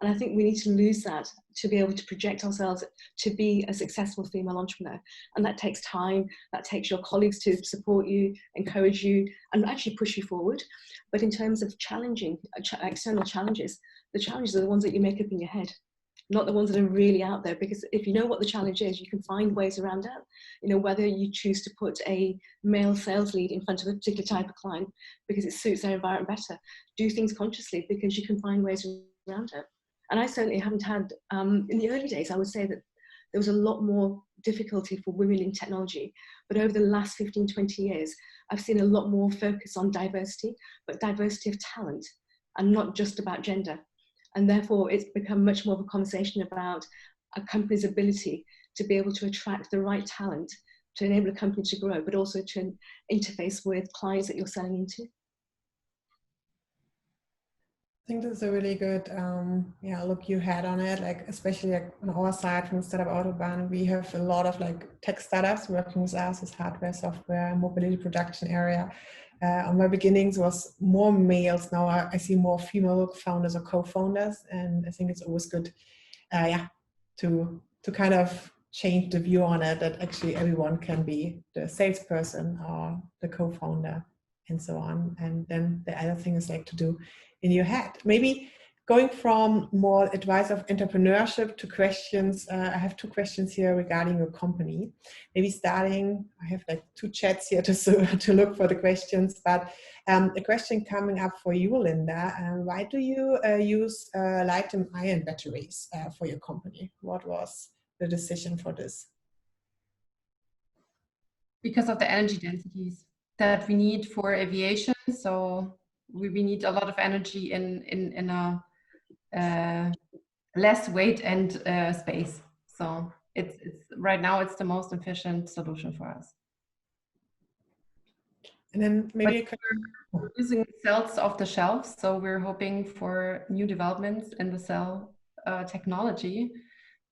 And I think we need to lose that to be able to project ourselves to be a successful female entrepreneur. And that takes time, that takes your colleagues to support you, encourage you, and actually push you forward. But in terms of challenging, external challenges, the challenges are the ones that you make up in your head, not the ones that are really out there. Because if you know what the challenge is, you can find ways around it. You know, whether you choose to put a male sales lead in front of a particular type of client because it suits their environment better, do things consciously because you can find ways around it. And I certainly haven't had, in the early days, I would say that there was a lot more difficulty for women in technology. But over the last 15, 20 years, I've seen a lot more focus on diversity, but diversity of talent and not just about gender. And therefore, it's become much more of a conversation about a company's ability to be able to attract the right talent to enable a company to grow, but also to interface with clients that you're selling into. I think that's a really good look you had on it, like especially like on our side from Startup Autobahn, we have a lot of like tech startups working with us as hardware, software, mobility production area. On my beginnings was more males. Now I see more female founders or co-founders, and I think it's always good to kind of change the view on it, that actually everyone can be the salesperson or the co-founder and so on. And then the other thing is like to do in your head. Maybe going from more advice of entrepreneurship to questions, I have two questions here regarding your company. Maybe starting, I have like two chats here to look for the questions, but a question coming up for you, Linda. Why do you use lithium-ion batteries for your company? What was the decision for this? Because of the energy densities that we need for aviation. So we need a lot of energy in a less weight and space. So it's right now it's the most efficient solution for us. And then maybe we're using cells off the shelf, so we're hoping for new developments in the cell technology,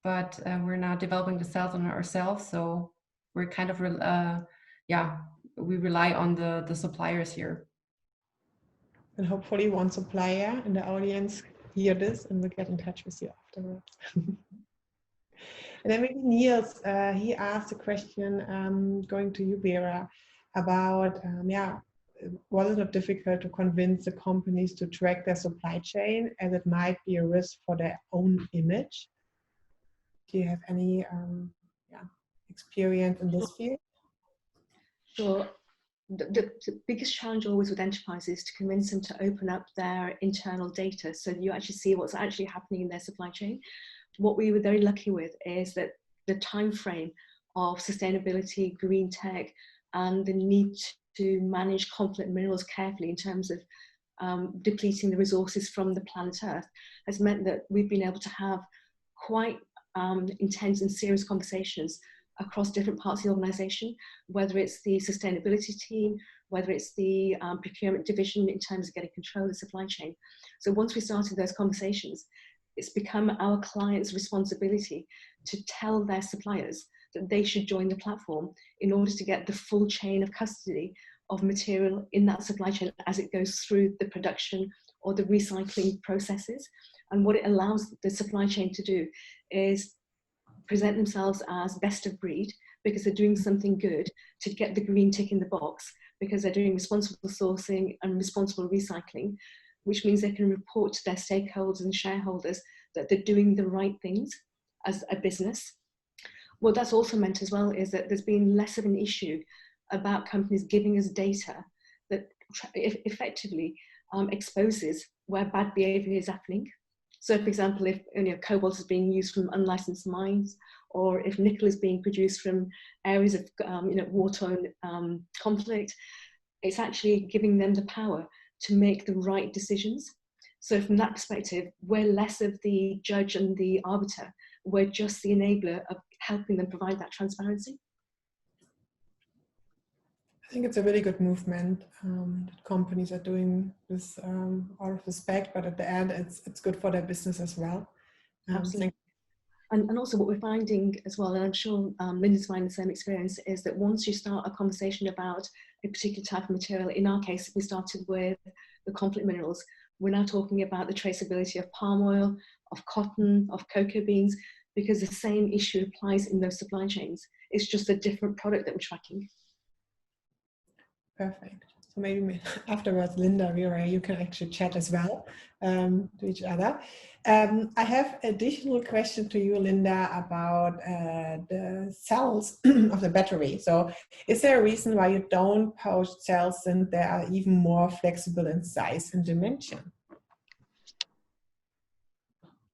but we're not developing the cells on ourselves. So we're kind of we rely on the suppliers here. And hopefully one supplier in the audience hear this and will get in touch with you afterwards. And then maybe Niels, he asked a question going to you, Vera, about, was it not difficult to convince the companies to track their supply chain as it might be a risk for their own image? Do you have any experience in this field? Sure. The biggest challenge always with enterprises is to convince them to open up their internal data so you actually see what's actually happening in their supply chain. What we were very lucky with is that the time frame of sustainability, green tech, and the need to manage conflict minerals carefully in terms of depleting the resources from the planet Earth has meant that we've been able to have quite intense and serious conversations across different parts of the organization, whether it's the sustainability team, whether it's the procurement division in terms of getting control of the supply chain. So once we started those conversations, it's become our clients' responsibility to tell their suppliers that they should join the platform in order to get the full chain of custody of material in that supply chain as it goes through the production or the recycling processes. And what it allows the supply chain to do is present themselves as best of breed because they're doing something good to get the green tick in the box, because they're doing responsible sourcing and responsible recycling, which means they can report to their stakeholders and shareholders that they're doing the right things as a business. What that's also meant as well is that there's been less of an issue about companies giving us data that effectively exposes where bad behavior is happening. So for example, if cobalt is being used from unlicensed mines, or if nickel is being produced from areas of war-torn conflict, it's actually giving them the power to make the right decisions. So from that perspective, we're less of the judge and the arbiter. We're just the enabler of helping them provide that transparency. I think it's a really good movement that companies are doing this out of respect, but at the end, it's good for their business as well. Absolutely. And also what we're finding as well, and I'm sure Linda's finding the same experience, is that once you start a conversation about a particular type of material, in our case, we started with the conflict minerals, we're now talking about the traceability of palm oil, of cotton, of cocoa beans, because the same issue applies in those supply chains. It's just a different product that we're tracking. Perfect. So maybe afterwards, Linda, Vera, you can actually chat as well to each other. I have additional question to you, Linda, about the cells of the battery. So is there a reason why you don't post cells and they are even more flexible in size and dimension?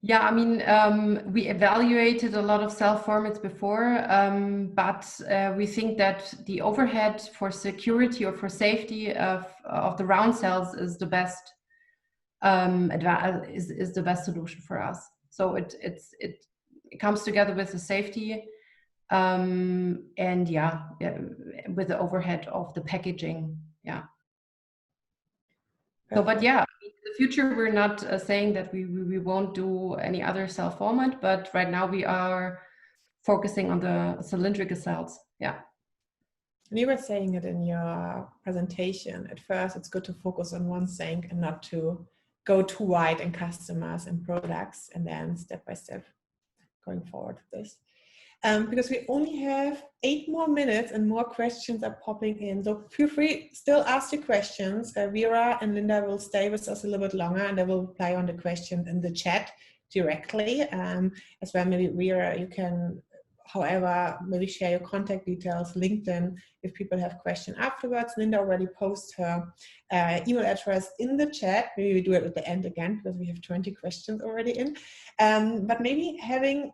Yeah, I mean, we evaluated a lot of cell formats before, but we think that the overhead for security or for safety of the round cells is the best is the best solution for us. So it comes together with the safety and with the overhead of the packaging. Yeah. So, but yeah, in the future, we're not saying that we won't do any other cell format, but right now we are focusing on the cylindrical cells. Yeah. And you were saying it in your presentation. At first, it's good to focus on one thing and not to go too wide in customers and products, and then step by step going forward with this. because we only have 8 more minutes and more questions are popping in. So feel free, still ask your questions. Vera and Linda will stay with us a little bit longer and they will reply on the questions in the chat directly. As well, maybe Vera, you can, however, maybe share your contact details, LinkedIn, if people have questions afterwards. Linda already posted her email address in the chat. Maybe we do it at the end again because we have 20 questions already in. But maybe having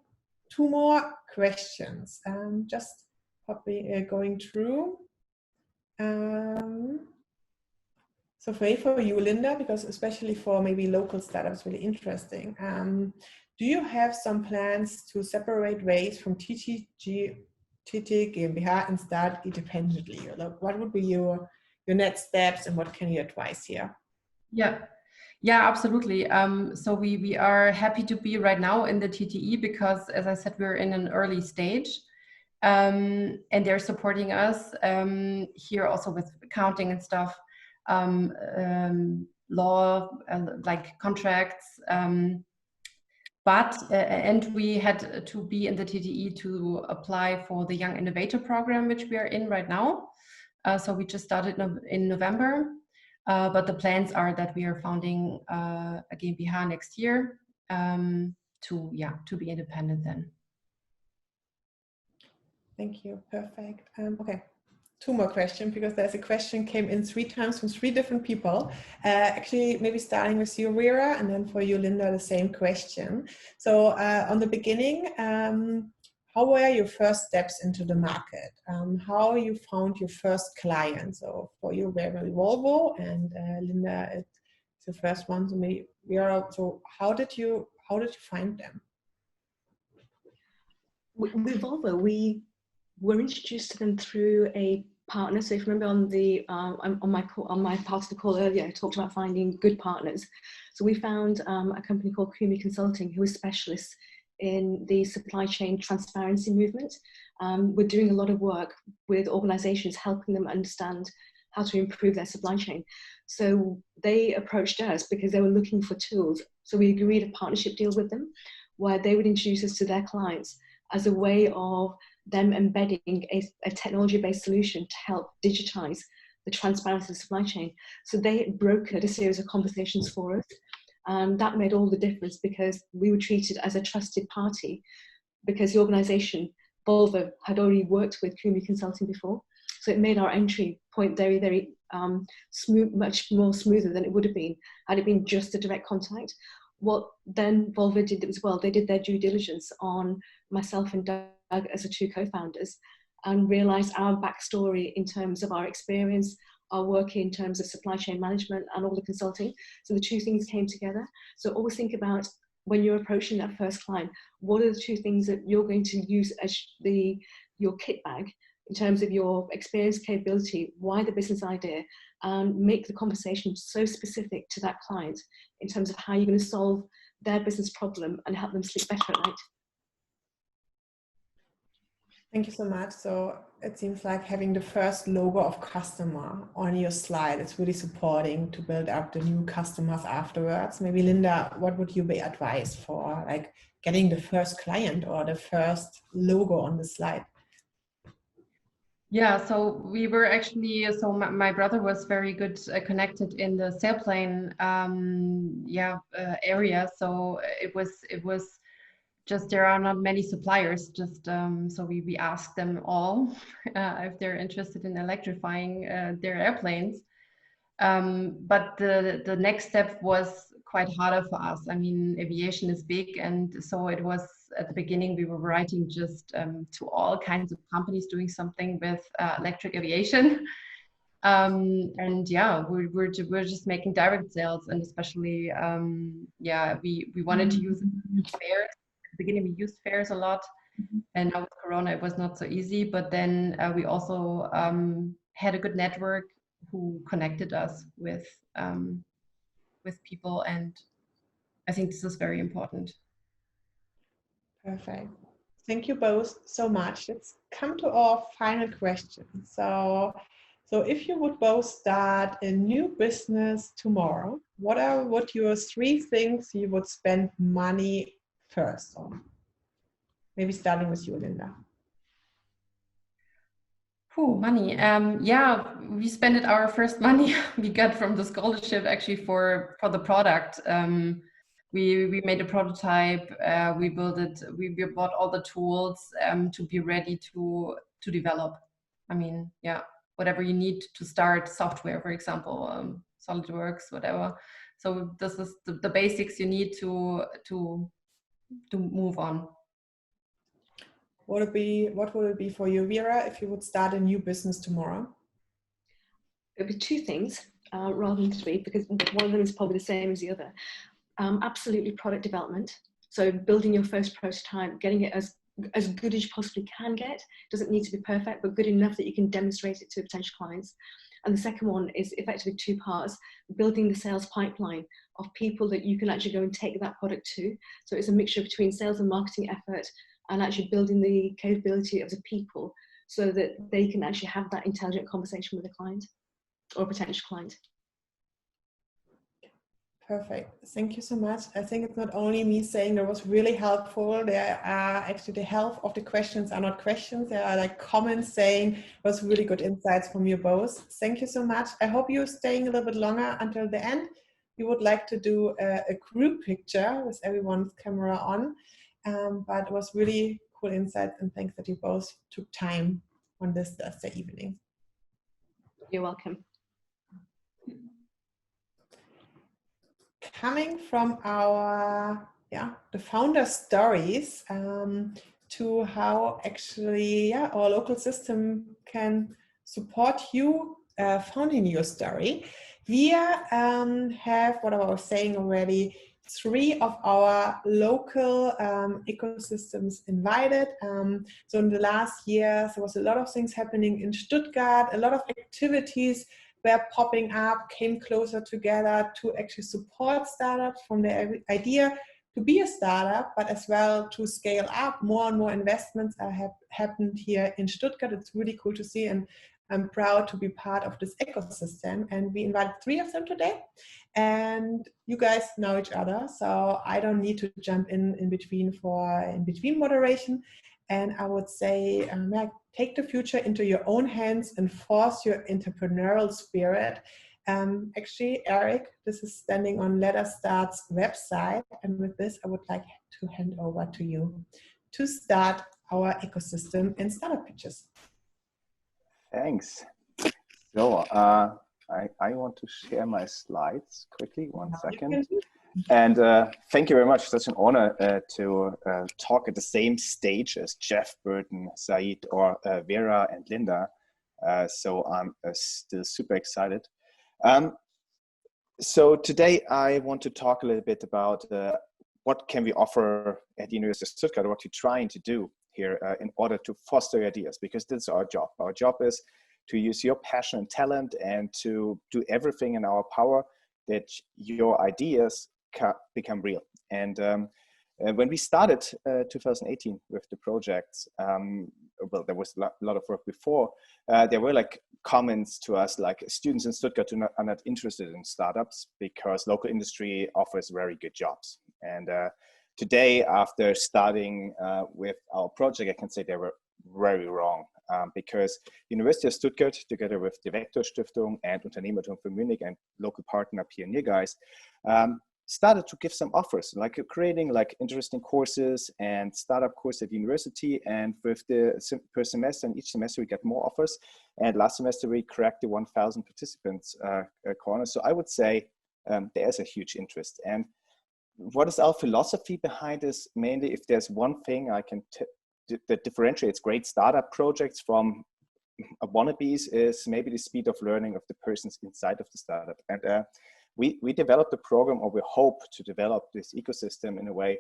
2 more questions, just probably going through. So for you, Linda, because especially for maybe local startups, really interesting. Do you have some plans to separate ways from TT GmbH and start independently? What would be your next steps and what can you advise here? Yeah, absolutely. So we are happy to be right now in the TTE because, as I said, we're in an early stage, and they're supporting us here also with accounting and stuff, law, like contracts. And we had to be in the TTE to apply for the Young Innovator program, which we are in right now. So we just started in November. But the plans are that we are founding a GmbH next year to be independent then. Thank you. Perfect. Okay. 2 more questions because there's a question came in 3 times from 3 different people. Actually, maybe starting with you, Vera, and then for you, Linda, the same question. So on the beginning, how were your first steps into the market? How you found your first client? So for you, Vera, Volvo, and Linda, it's the first one. So maybe Vera. So how did you find them? With Volvo, we were introduced to them through a partner. So if you remember on my part of the call earlier, I talked about finding good partners. So we found a company called Kumi Consulting, who is specialists in the supply chain transparency movement. We're doing a lot of work with organizations, helping them understand how to improve their supply chain. So they approached us because they were looking for tools. So we agreed a partnership deal with them where they would introduce us to their clients as a way of them embedding a technology-based solution to help digitize the transparency of the supply chain. So they brokered a series of conversations for us. And that made all the difference because we were treated as a trusted party because the organization, Volvo, had already worked with Kumi Consulting before. So it made our entry point very, very smooth, much more smoother than it would have been had it been just a direct contact. What then Volvo did as well, they did their due diligence on myself and Doug as the 2 co-founders and realized our backstory in terms of our experience, our work in terms of supply chain management and all the consulting. So the 2 things came together. So always think about when you're approaching that first client, what are the 2 things that you're going to use as your kit bag in terms of your experience, capability, why the business idea, and make the conversation so specific to that client in terms of how you're going to solve their business problem and help them sleep better at night. Thank you so much. So it seems like having the first logo of customer on your slide is really supporting to build up the new customers afterwards. Maybe Linda, what would you be advised for like getting the first client or the first logo on the slide? Yeah, so we were actually, so my brother was very good connected in the sailplane area. So it was just, there are not many suppliers, just so we asked them all if they're interested in electrifying their airplanes. But the next step was quite harder for us. I mean, aviation is big, and so it was at the beginning we were writing just to all kinds of companies doing something with electric aviation. And yeah, we're just making direct sales, and especially we wanted to use fairs. At the beginning we used fairs a lot, and now with Corona it was not so easy. But then we also had a good network who connected us with people, and I think this is very important. Perfect. Thank you both so much. Let's come to our final question. So if you would both start a new business tomorrow, what your 3 things you would spend money first on? Maybe starting with you, Linda. Money. Yeah, we spent our first money we got from the scholarship actually for the product. We made a prototype. We built it. We bought all the tools to be ready to develop. I mean, yeah, whatever you need to start software, for example, SolidWorks, whatever. So this is the basics you need to move on. What would it be for you, Vera, if you would start a new business tomorrow? It would be two things rather than three, because one of them is probably the same as the other. Absolutely product development. So building your first prototype, getting it as good as you possibly can get. Doesn't need to be perfect, but good enough that you can demonstrate it to potential clients. And the second one is effectively two parts: building the sales pipeline of people that you can actually go and take that product to. So it's a mixture between sales and marketing effort, and actually building the capability of the people so that they can actually have that intelligent conversation with a client or a potential client. Perfect. Thank you so much. I think it's not only me saying that was really helpful. There are actually the half of the questions are not questions. There are like comments saying was really good insights from you both. Thank you so much. I hope you're staying a little bit longer until the end. We would like to do a group picture with everyone's camera on. But it was really cool insight, and thanks that you both took time on this Thursday evening. You're welcome. Coming from our, the founder stories to how actually, our local system can support you founding your story. We have, what I was saying already, 3 of our local ecosystems invited. So in the last year, there was a lot of things happening in Stuttgart, a lot of activities were popping up, came closer together to actually support startups from the idea to be a startup, but as well to scale up. More and more investments have happened here in Stuttgart. It's really cool to see, and I'm proud to be part of this ecosystem. And we invited 3 of them today. And you guys know each other, so I don't need to jump in between moderation. And I would say, take the future into your own hands and force your entrepreneurial spirit. Actually, Eric, this is standing on Let Us Start's website. And with this, I would like to hand over to you to start our ecosystem and startup pitches. Thanks. So I want to share my slides quickly, one second. And thank you very much. Such an honor to talk at the same stage as Jeff, Burton, Said, or Vera and Linda. So I'm still super excited. So today I want to talk a little bit about what can we offer at the University of Stuttgart, what we're trying to do here in order to foster ideas, because this is our job. Our job is to use your passion and talent and to do everything in our power that your ideas become real. And when we started 2018 with the project, well, there was a lot of work before. There were like comments to us like students in Stuttgart are not interested in startups because local industry offers very good jobs. And today, after starting with our project, I can say they were very wrong. Because University of Stuttgart, together with the Vector Stiftung and Unternehmertum für Munich and local partner Pioniergeist, started to give some offers, like creating like interesting courses and startup course at the university. And with the per semester, and each semester we get more offers. And last semester we cracked the 1,000 participants corner. So I would say there's a huge interest. And what is our philosophy behind this? Mainly, if there's one thing I can that differentiates great startup projects from wannabes, is maybe the speed of learning of the persons inside of the startup. And we developed a program, or we hope to develop this ecosystem in a way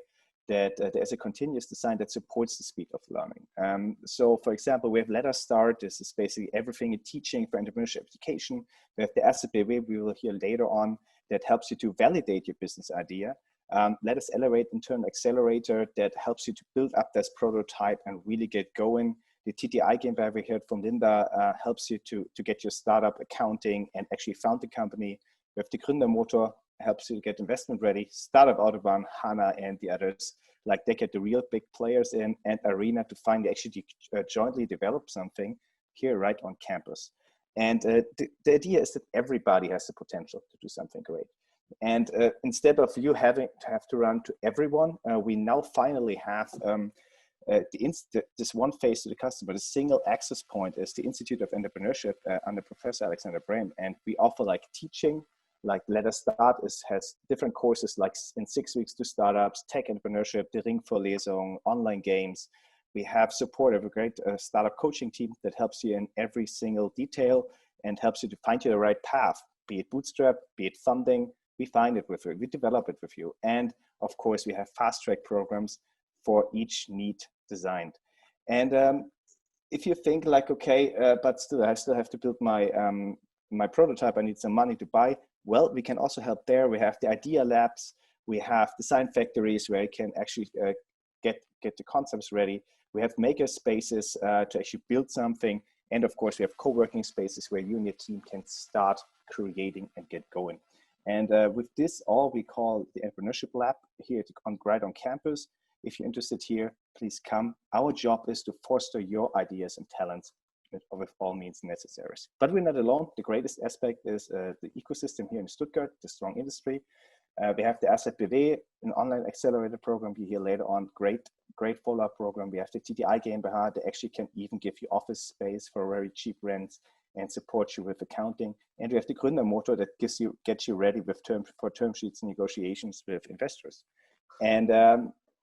that there's a continuous design that supports the speed of learning. So for example, we have Let Us Start. This is basically everything in teaching for entrepreneurship education. We have the SBW, we will hear later on, that helps you to validate your business idea. Let Us Elevate, internal accelerator that helps you to build up this prototype and really get going. The TTI game that we heard from Linda helps you to get your startup accounting and actually found the company. We have the Gründermotor, helps you to get investment ready. Startup Autobahn, HANA, and the others like they get the real big players in, and arena to finally actually jointly develop something here right on campus. And the idea is that everybody has the potential to do something great. And instead of you having to run to everyone, we now finally have this one face to the customer. The single access point is the Institute of Entrepreneurship under Professor Alexander Brehm. And we offer like teaching, like Let Us Start has different courses like in 6 weeks to startups, tech entrepreneurship, the Ringvorlesung, online games. We have support of a great startup coaching team that helps you in every single detail and helps you to find the right path, be it bootstrap, be it funding. We find it with you, we develop it with you. And of course, we have fast track programs for each need designed. And if you think like, okay, but still, I still have to build my, my prototype, I need some money to buy. Well, we can also help there. We have the idea labs, we have design factories where you can actually get the concepts ready. We have maker spaces to actually build something. And of course, we have co-working spaces where you and your team can start creating and get going. And with this, all we call the Entrepreneurship Lab here right on campus. If you're interested here, please come. Our job is to foster your ideas and talents with all means necessary. But we're not alone. The greatest aspect is the ecosystem here in Stuttgart, the strong industry. We have the Asset BW, an online accelerator program you hear later on, great follow-up program. We have the TTI GmbH that actually can even give you office space for very cheap rents and support you with accounting. And we have the Gründer Motor that gets you ready with term sheets and negotiations with investors. And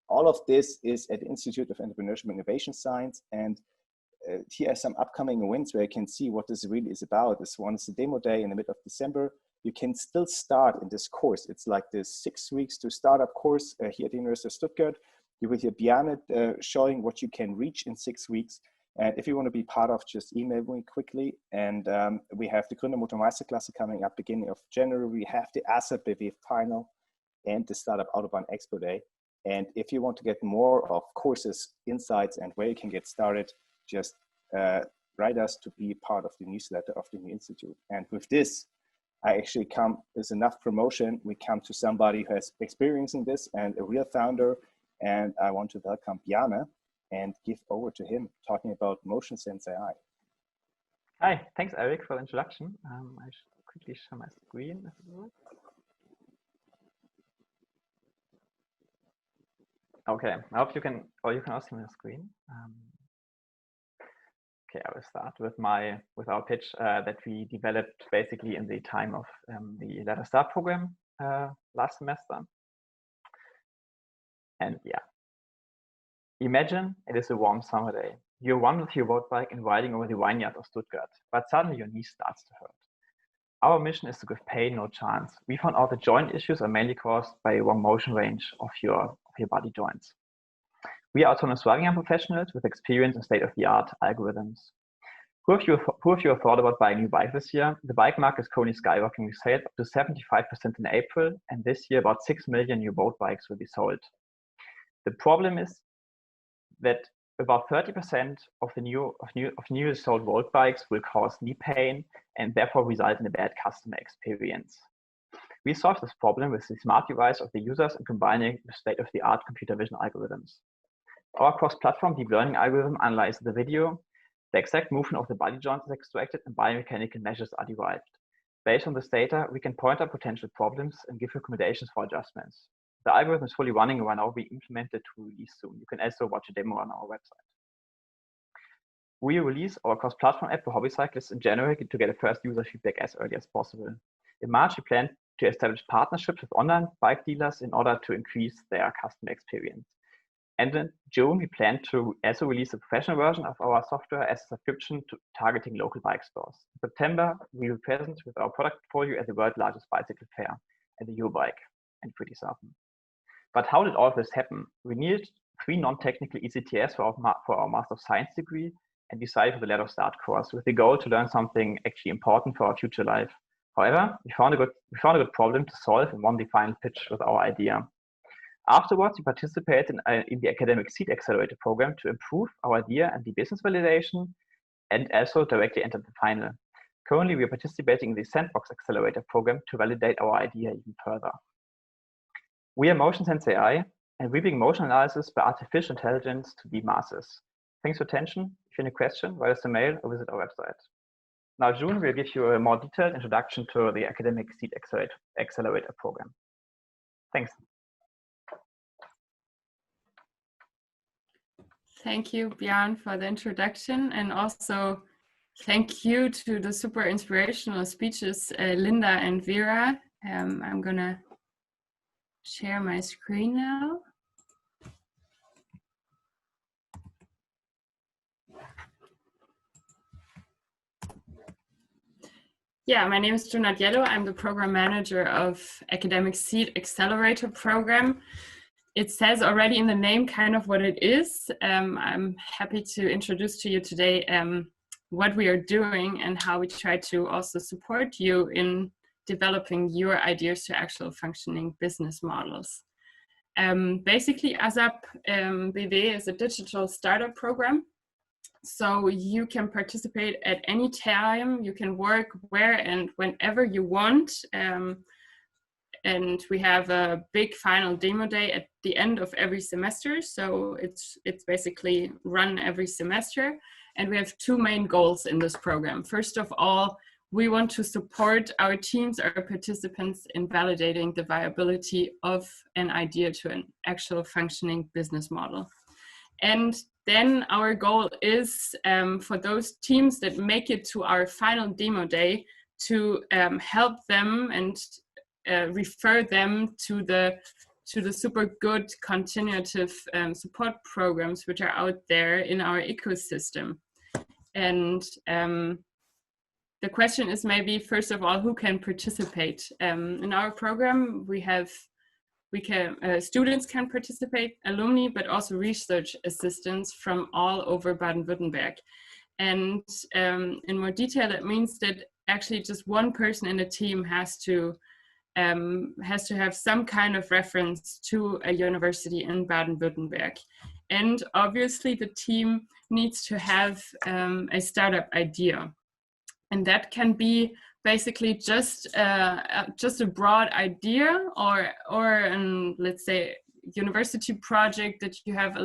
all of this is at the Institute of Entrepreneurship and Innovation Science. And here are some upcoming events where you can see what this really is about. This one is the demo day in the middle of December. You can still start in this course. It's like this 6 weeks to startup course here at the University of Stuttgart. You will hear Bjarne showing what you can reach in 6 weeks. And if you want to be part of, just email me quickly. And we have the Gründer Motor Masterclass coming up beginning of January. We have the Asset BW final and the Startup Autobahn Expo Day. And if you want to get more of courses, insights, and where you can get started, just write us to be part of the newsletter of the new institute. And with this, I actually come, as enough promotion, we come to somebody who has experiencing this and a real founder. And I want to welcome Bjarne and give over to him talking about Motion Sense AI. Hi, thanks Eric for the introduction. I should quickly share my screen. Okay, I hope you can also see my screen. Okay, I will start with our pitch that we developed basically in the time of the Let Us Start program last semester. And yeah, imagine it is a warm summer day. You're one with your road bike and riding over the vineyard of Stuttgart, but suddenly your knee starts to hurt. Our mission is to give pain no chance. We found out that joint issues are mainly caused by a wrong motion range of your body joints. We are autonomous riding professionals with experience in state-of-the-art algorithms. Who of you have thought about buying a new bike this year? The bike market is currently skyrocketing with sales up to 75% in April, and this year about 6 million new road bikes will be sold. The problem is that about 30% of newly sold road bikes will cause knee pain and therefore result in a bad customer experience. We solve this problem with the smart device of the users and combining with state-of-the-art computer vision algorithms. Our cross-platform deep learning algorithm analyzes the video, the exact movement of the body joints is extracted, and biomechanical measures are derived. Based on this data, we can point out potential problems and give recommendations for adjustments. The algorithm is fully running and will now be implemented to release soon. You can also watch a demo on our website. We release our cross-platform app for hobby cyclists in January to get a first user feedback as early as possible. In March, we plan to establish partnerships with online bike dealers in order to increase their customer experience. And in June, we plan to also release a professional version of our software as a subscription to targeting local bike stores. In September, we will be present with our product portfolio at the world's largest bicycle fair, at the Eurobike in Friedrichshafen. But how did all of this happen? We needed 3 non-technical ECTS for our Master of Science degree and decided for the Let Us Start course with the goal to learn something actually important for our future life. However, we found a good problem to solve and won the final pitch with our idea. Afterwards, we participated in the academic seed accelerator program to improve our idea and the business validation, and also directly entered the final. Currently, we are participating in the Sandbox accelerator program to validate our idea even further. We are Motion Sense AI, and weaving emotion analysis by artificial intelligence to the masses. Thanks for attention. If you have any question, write us a mail or visit our website. Now, June will give you a more detailed introduction to the Academic Seed Accelerator program. Thanks. Thank you, Björn, for the introduction, and also thank you to the super inspirational speeches, Linda and Vera. I'm gonna share my screen now. Yeah, my name is June Yellow. I'm the program manager of Academic Seed Accelerator program. It says already in the name kind of what it is. I'm happy to introduce to you today what we are doing and how we try to also support you in developing your ideas to actual functioning business models. Basically, ASAP BW is a digital startup program. So you can participate at any time, you can work where and whenever you want. And we have a big final demo day at the end of every semester. So it's basically run every semester. And we have two main goals in this program. First of all, we want to support our teams, our participants in validating the viability of an idea to an actual functioning business model. And then our goal is for those teams that make it to our final demo day to help them and refer them to the super good continuative support programs which are out there in our ecosystem. And the question is maybe first of all, who can participate? In our program, students can participate, alumni, but also research assistants from all over Baden-Württemberg. And in more detail, that means that actually just one person in the team has to have some kind of reference to a university in Baden-Württemberg. And obviously the team needs to have a startup idea. And that can be basically just a broad idea or an, let's say, university project that you have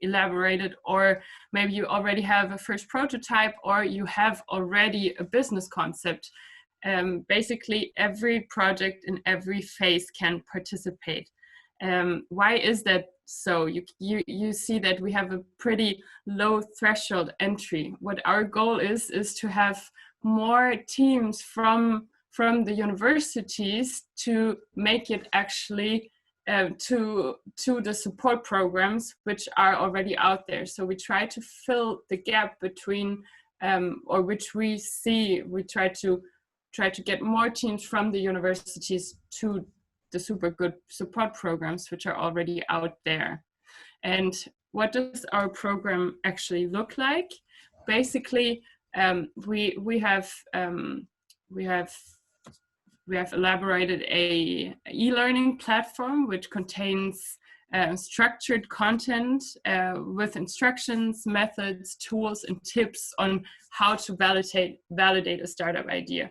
elaborated, or maybe you already have a first prototype, or you have already a business concept. Basically, every project in every phase can participate. Why is that so? You see that we have a pretty low threshold entry. What our goal is to have more teams from the universities to make it actually to the support programs which are already out there. So we try to fill the gap between, or which we see, we try to get more teams from the universities to the super good support programs which are already out there. And what does our program actually look like? Basically, we have elaborated a e-learning platform which contains structured content with instructions, methods, tools, and tips on how to validate a startup idea.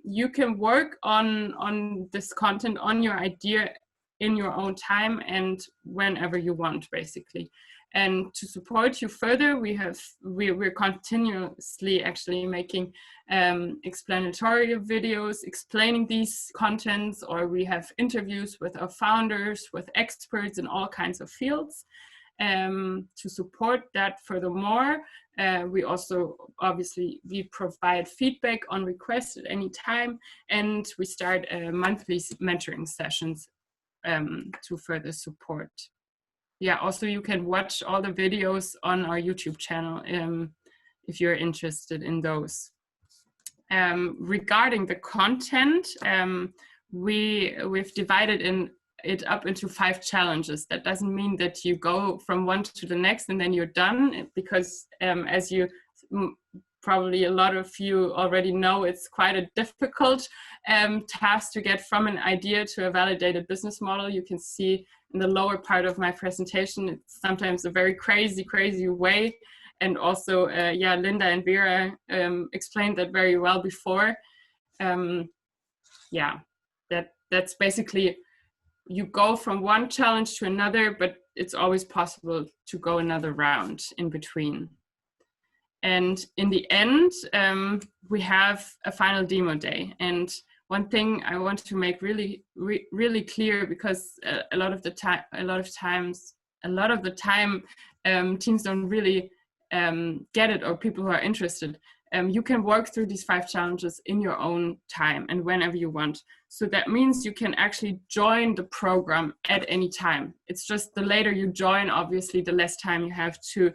You can work on this content, on your idea, in your own time and whenever you want, basically. And to support you further, we're continuously actually making explanatory videos explaining these contents, or we have interviews with our founders, with experts in all kinds of fields. To support that furthermore, we also obviously provide feedback on request at any time, and we start monthly mentoring sessions to further support. Yeah, also you can watch all the videos on our YouTube channel if you're interested in those. Regarding the content, we've divided it up into 5 challenges. That doesn't mean that you go from one to the next and then you're done, because as you probably a lot of you already know, it's quite a difficult task to get from an idea to a validated business model. You can see in the lower part of my presentation, it's sometimes a very crazy way. And also, yeah, Linda and Vera explained that very well before. Yeah, that's basically, you go from one challenge to another, but it's always possible to go another round in between. And in the end, we have a final demo day. And one thing I want to make really clear, because a lot of the time teams don't really get it, or people who are interested. You can work through these 5 challenges in your own time and whenever you want. So that means you can actually join the program at any time. It's just the later you join, obviously, the less time you have to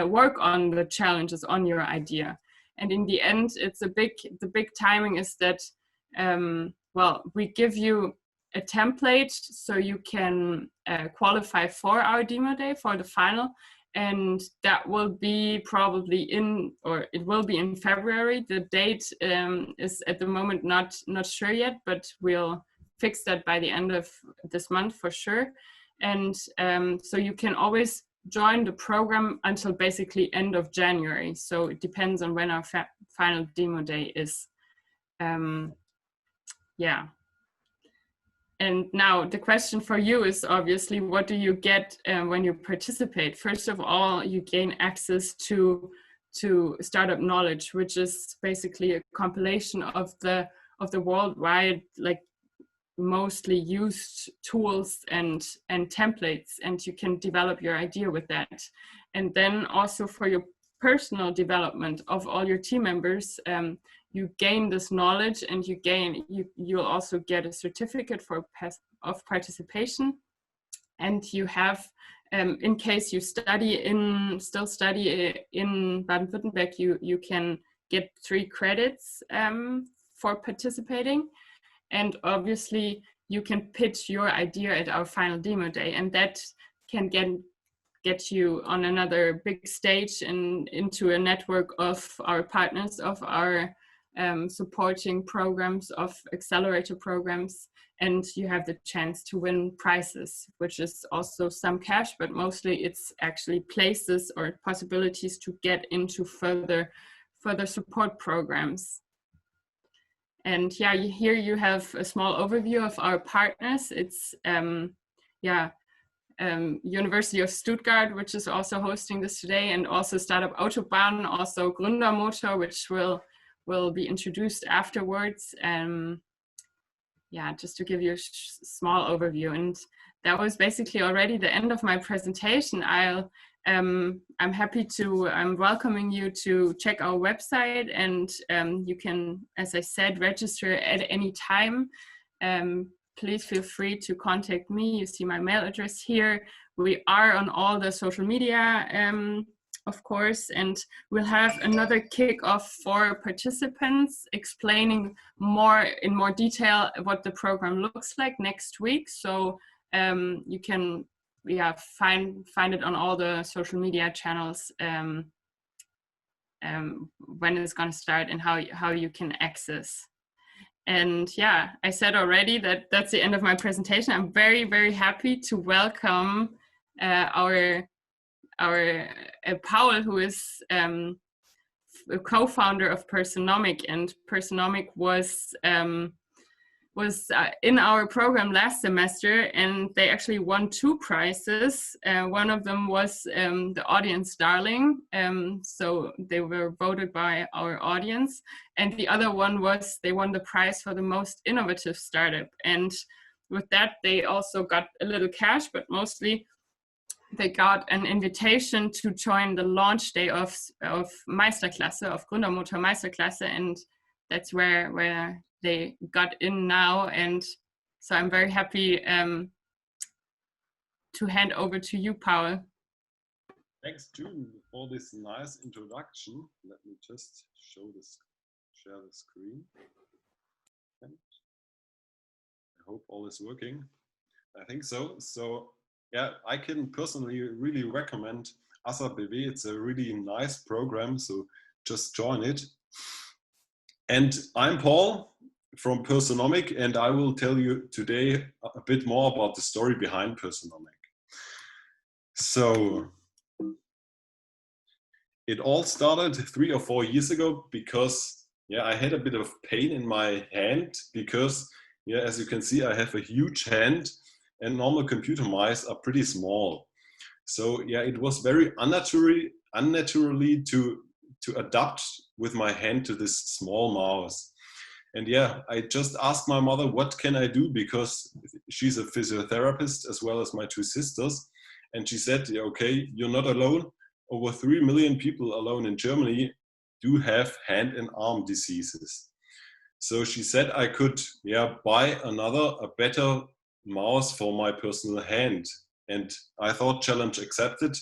work on the challenges, on your idea. And in the end, the big timing is that, well, we give you a template so you can qualify for our demo day, for the final. And that will be probably it will be in February. The date is at the moment not sure yet, but we'll fix that by the end of this month for sure. And so you can always join the program until basically end of January. So it depends on when our final demo day is. Yeah. And now the question for you is obviously, what do you get when you participate? First of all, you gain access to startup knowledge, which is basically a compilation of the worldwide, like, mostly used tools and templates, and you can develop your idea with that. And then also for your personal development of all your team members, you gain this knowledge, and you'll also get a certificate of participation. And you have, in case you still study in Baden-Württemberg, you can get 3 credits for participating. And obviously you can pitch your idea at our final demo day, and that can get you on another big stage and into a network of our partners, of our supporting programs, of accelerator programs, and you have the chance to win prizes, which is also some cash, but mostly it's actually places or possibilities to get into further support programs. And yeah, here you have a small overview of our partners. It's University of Stuttgart, which is also hosting this today, and also Startup Autobahn, also Gründermotor, which will be introduced afterwards. Yeah, just to give you a small overview. And that was basically already the end of my presentation. I'm welcoming you to check our website, and you can, as I said, register at any time. Please feel free to contact me. You see my mail address here. We are on all the social media, of course, and we'll have another kickoff for participants explaining in more detail what the program looks like next week. So you can find it on all the social media channels when it's going to start and how you can access. And yeah, I said already that that's the end of my presentation. I'm very, very happy to welcome our Paul, who is a co-founder of Persönlichkeiten, and Persönlichkeiten was in our program last semester, and they actually won 2 prizes. One of them was the audience darling, so they were voted by our audience, and the other one was they won the prize for the most innovative startup. And with that, they also got a little cash, but mostly they got an invitation to join the launch day of Meisterklasse, of Gründermotor Meisterklasse, and that's where they got in now. And so I'm very happy to hand over to you, Paul. Thanks, June, for this nice introduction. Let me just share the screen. And I hope all is working. I think so. So yeah, I can personally really recommend ASA BW. It's a really nice program, so just join it. And I'm Paul from Persönlichkeiten, and I will tell you today a bit more about the story behind Persönlichkeiten. So it all started 3 or 4 years ago because I had a bit of pain in my hand because yeah, as you can see, I have a huge hand, and normal computer mice are pretty small. So yeah, it was very unnaturally to adapt with my hand to this small mouse. And yeah, I just asked my mother, what can I do? Because she's a physiotherapist as well as my two sisters. And she said, yeah, okay, you're not alone. Over 3 million people alone in Germany do have hand and arm diseases. So she said I could buy a better mouse for my personal hand. And I thought, challenge accepted.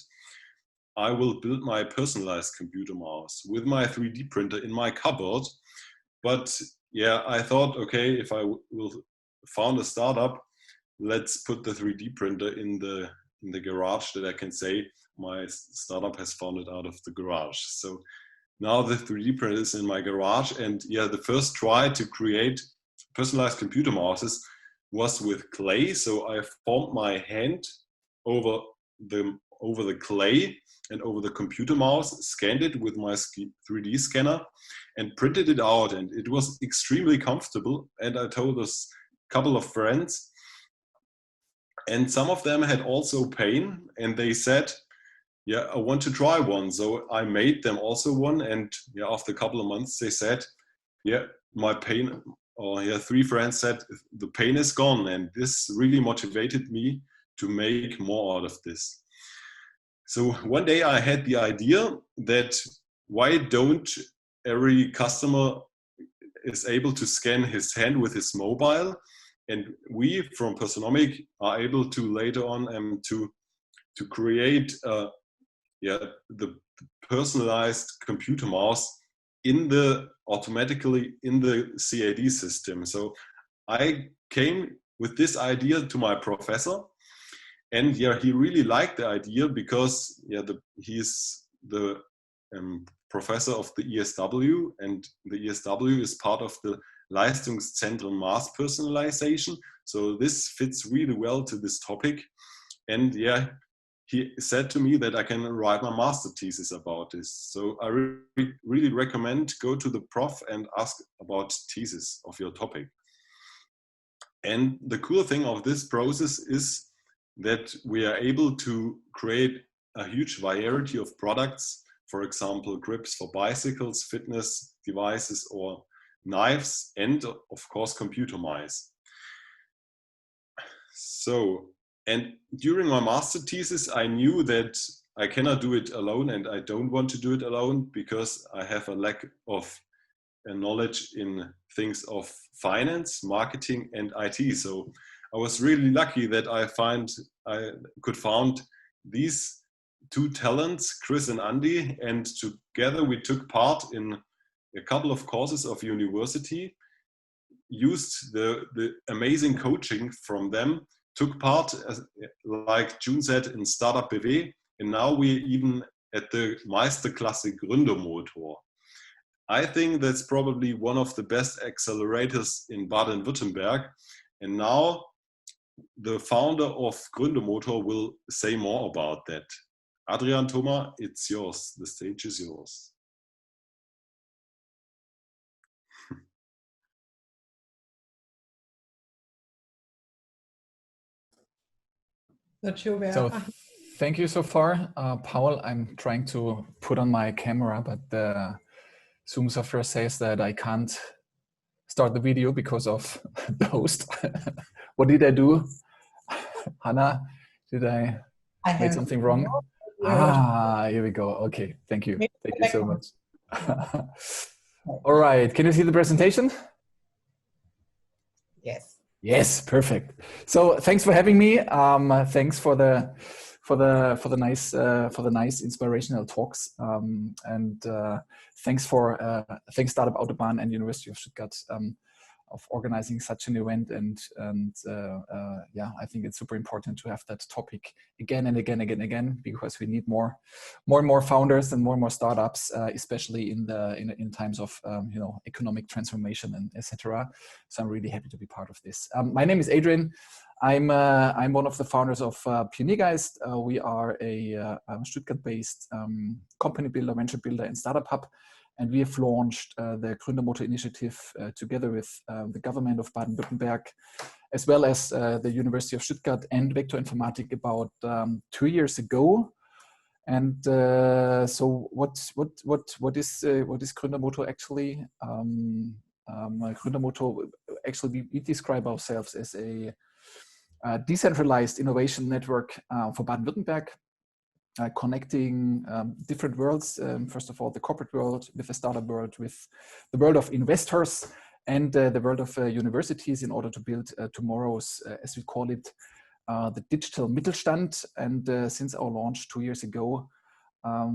I will build my personalized computer mouse with my 3D printer in my cupboard. But yeah, I thought, okay, if I will found a startup, let's put the 3D printer in the garage, that I can say my startup has found it out of the garage. So now the 3D printer is in my garage, and yeah, the first try to create personalized computer mouses was with clay. So I formed my hand over the clay and over the computer mouse, scanned it with my 3D scanner, and printed it out. And it was extremely comfortable. And I told a couple of friends, and some of them had also pain, and they said, yeah, I want to try one. So I made them also one. And yeah, after a couple of months, they said, yeah, my pain, or yeah, 3 friends said, the pain is gone. And this really motivated me to make more out of this. So one day I had the idea that why don't every customer is able to scan his hand with his mobile, and we from Personomic are able to later on to create the personalized computer mouse automatically in the CAD system. So I came with this idea to my professor, and yeah, he really liked the idea because he's the professor of the ESW, and the ESW is part of the Leistungszentren mass personalization. So this fits really well to this topic. And yeah, he said to me that I can write my master thesis about this. So I really recommend go to the prof and ask about thesis of your topic. And the cool thing of this process is that we are able to create a huge variety of products. For example, grips for bicycles, fitness devices, or knives, and of course, computer mice. So, and during my master thesis, I knew that I cannot do it alone, and I don't want to do it alone because I have a lack of knowledge in things of finance, marketing, and IT. So I was really lucky that I could found these 2 talents, Chris and Andy, and together we took part in a couple of courses of university, used the amazing coaching from them, took part, like June said, in Startup BW, and now we're even at the Meisterklasse Gründermotor. I think that's probably one of the best accelerators in Baden-Württemberg. And now the founder of Gründermotor will say more about that. Adrian, Thomas, it's yours. The stage is yours. So thank you so far, Paul. I'm trying to put on my camera, but the Zoom software says that I can't start the video because of the host. What did I do? Hannah, did I made something wrong? Here we go. Okay, thank you. Thank you so much. All right, can you see the presentation? Yes. Yes, perfect. So thanks for having me. Thanks for the nice inspirational talks. Thanks Startup Autobahn and University of Stuttgart of organizing such an event. I think it's super important to have that topic again and again, because we need more and more founders and more startups, especially in times of economic transformation and etc. So I'm really happy to be part of this. My name is Adrian. I'm one of the founders of Persönlichkeiten. We are a Stuttgart-based company builder, venture builder, and startup hub. And we have launched the Gründermotor initiative together with the government of Baden-Württemberg, as well as the University of Stuttgart and Vector Informatik about 2 years ago. And so what is Gründermotor actually? Gründermotor, actually we describe ourselves as a decentralized innovation network for Baden-Württemberg, connecting different worlds. First of all, the corporate world with the startup world, with the world of investors, and the world of universities in order to build tomorrow's, as we call it, the digital Mittelstand. And since our launch 2 years ago,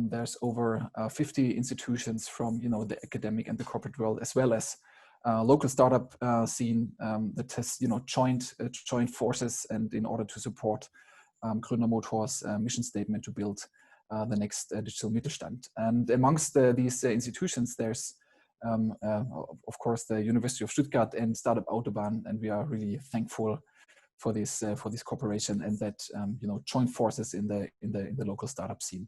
there's over 50 institutions from the academic and the corporate world, as well as local startup scene that has joined forces, and in order to support Gründermotor's mission statement to build the next digital Mittelstand. And amongst these institutions, there's of course the University of Stuttgart and Startup Autobahn, and we are really thankful for this cooperation and that joint forces in the local startup scene.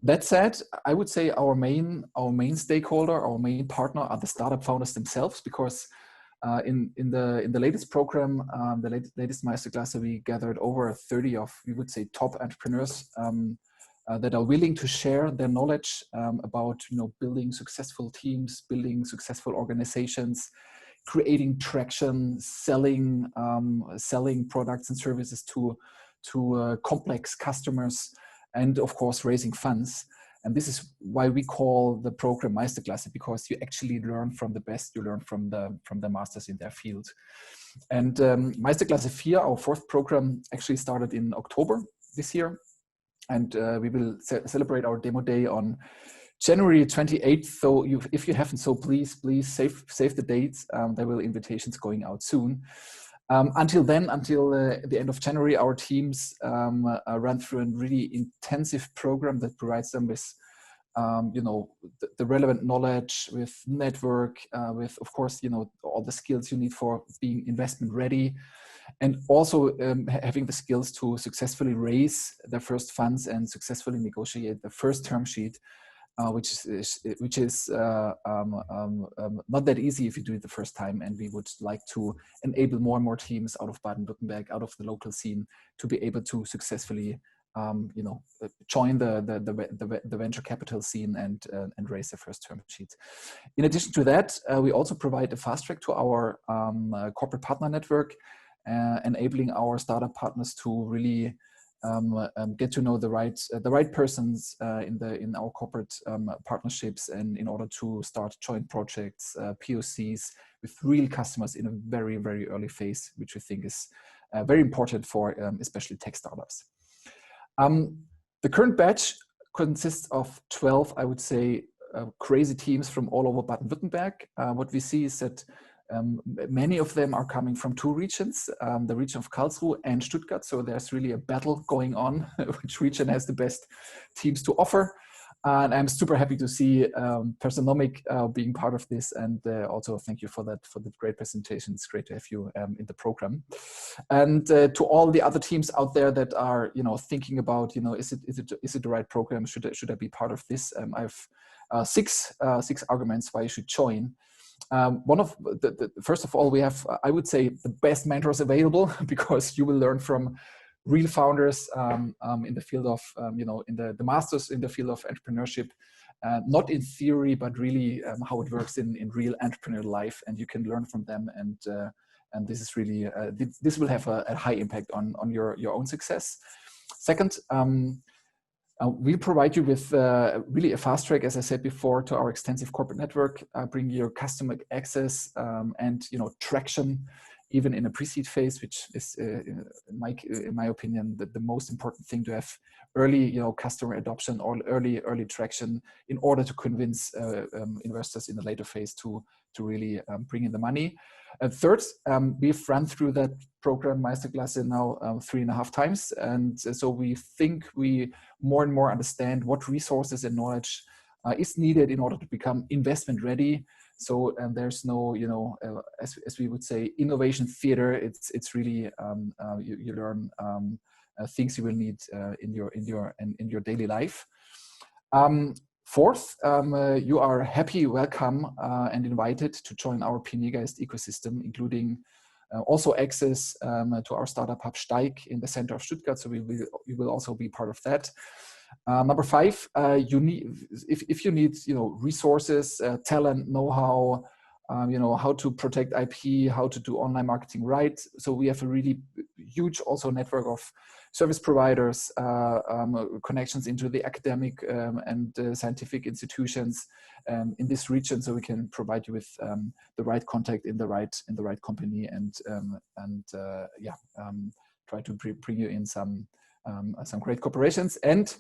That said, I would say our main stakeholder, our main partner, are the startup founders themselves, because in the latest program, the latest masterclass, we gathered over 30 of, we would say, top entrepreneurs that are willing to share their knowledge about building successful teams, building successful organizations, creating traction, selling products and services to complex customers, and of course raising funds. And this is why we call the program Meisterklasse, because you actually learn from the best, you learn from the masters in their field. And Meisterklasse 4, our fourth program, actually started in October this year. And we will celebrate our demo day on January 28th. So if you haven't, so please save the dates. There will invitations going out soon. Until then, until the end of January, our teams run through a really intensive program that provides them with, the relevant knowledge, with network, with, of course, all the skills you need for being investment ready, and also having the skills to successfully raise their first funds and successfully negotiate the first term sheet. Which is not that easy if you do it the first time, and we would like to enable more and more teams out of Baden-Württemberg, out of the local scene, to be able to successfully, join the venture capital scene and raise the first term sheet. In addition to that, we also provide a fast track to our corporate partner network, enabling our startup partners to really get to know the right persons in our corporate partnerships, and in order to start joint projects, POCs with real customers in a very, very early phase, which we think is very important for especially tech startups. The current batch consists of 12, I would say, crazy teams from all over Baden-Württemberg. What we see is that many of them are coming from two regions, the region of Karlsruhe and Stuttgart. So there's really a battle going on, which region has the best teams to offer. And I'm super happy to see Persönlichkeiten being part of this. And also thank you for the great presentation. It's great to have you in the program. And to all the other teams out there that are, thinking about, is it the right program? Should I be part of this? I have six arguments why you should join. One of first of all, we have, I would say, the best mentors available, because you will learn from real founders in the field of, in the masters in the field of entrepreneurship, not in theory, but really how it works in real entrepreneurial life, and you can learn from them. And this is really, this will have a high impact on your own success. Second, we'll provide you with really a fast track, as I said before, to our extensive corporate network, bring your customer access and traction, even in a pre-seed phase, which is, in my opinion, the most important thing, to have early customer adoption or early traction in order to convince investors in the later phase to really bring in the money. Third, we've run through that program Meisterklasse now 3.5 times, and so we think we more and more understand what resources and knowledge is needed in order to become investment ready. So there's no, as we would say, innovation theater. It's really you learn things you will need in your daily life. Fourth, you are happy, welcome, and invited to join our Pioniergeist ecosystem, including also access to our startup hub Steig in the center of Stuttgart. So you will also be part of that. Number five, you need, if you need, resources, talent, know-how, how to protect IP, how to do online marketing right. So we have a really huge also network of service providers, connections into the academic and scientific institutions in this region, so we can provide you with the right contact in the right company and try to bring you in some great corporations. And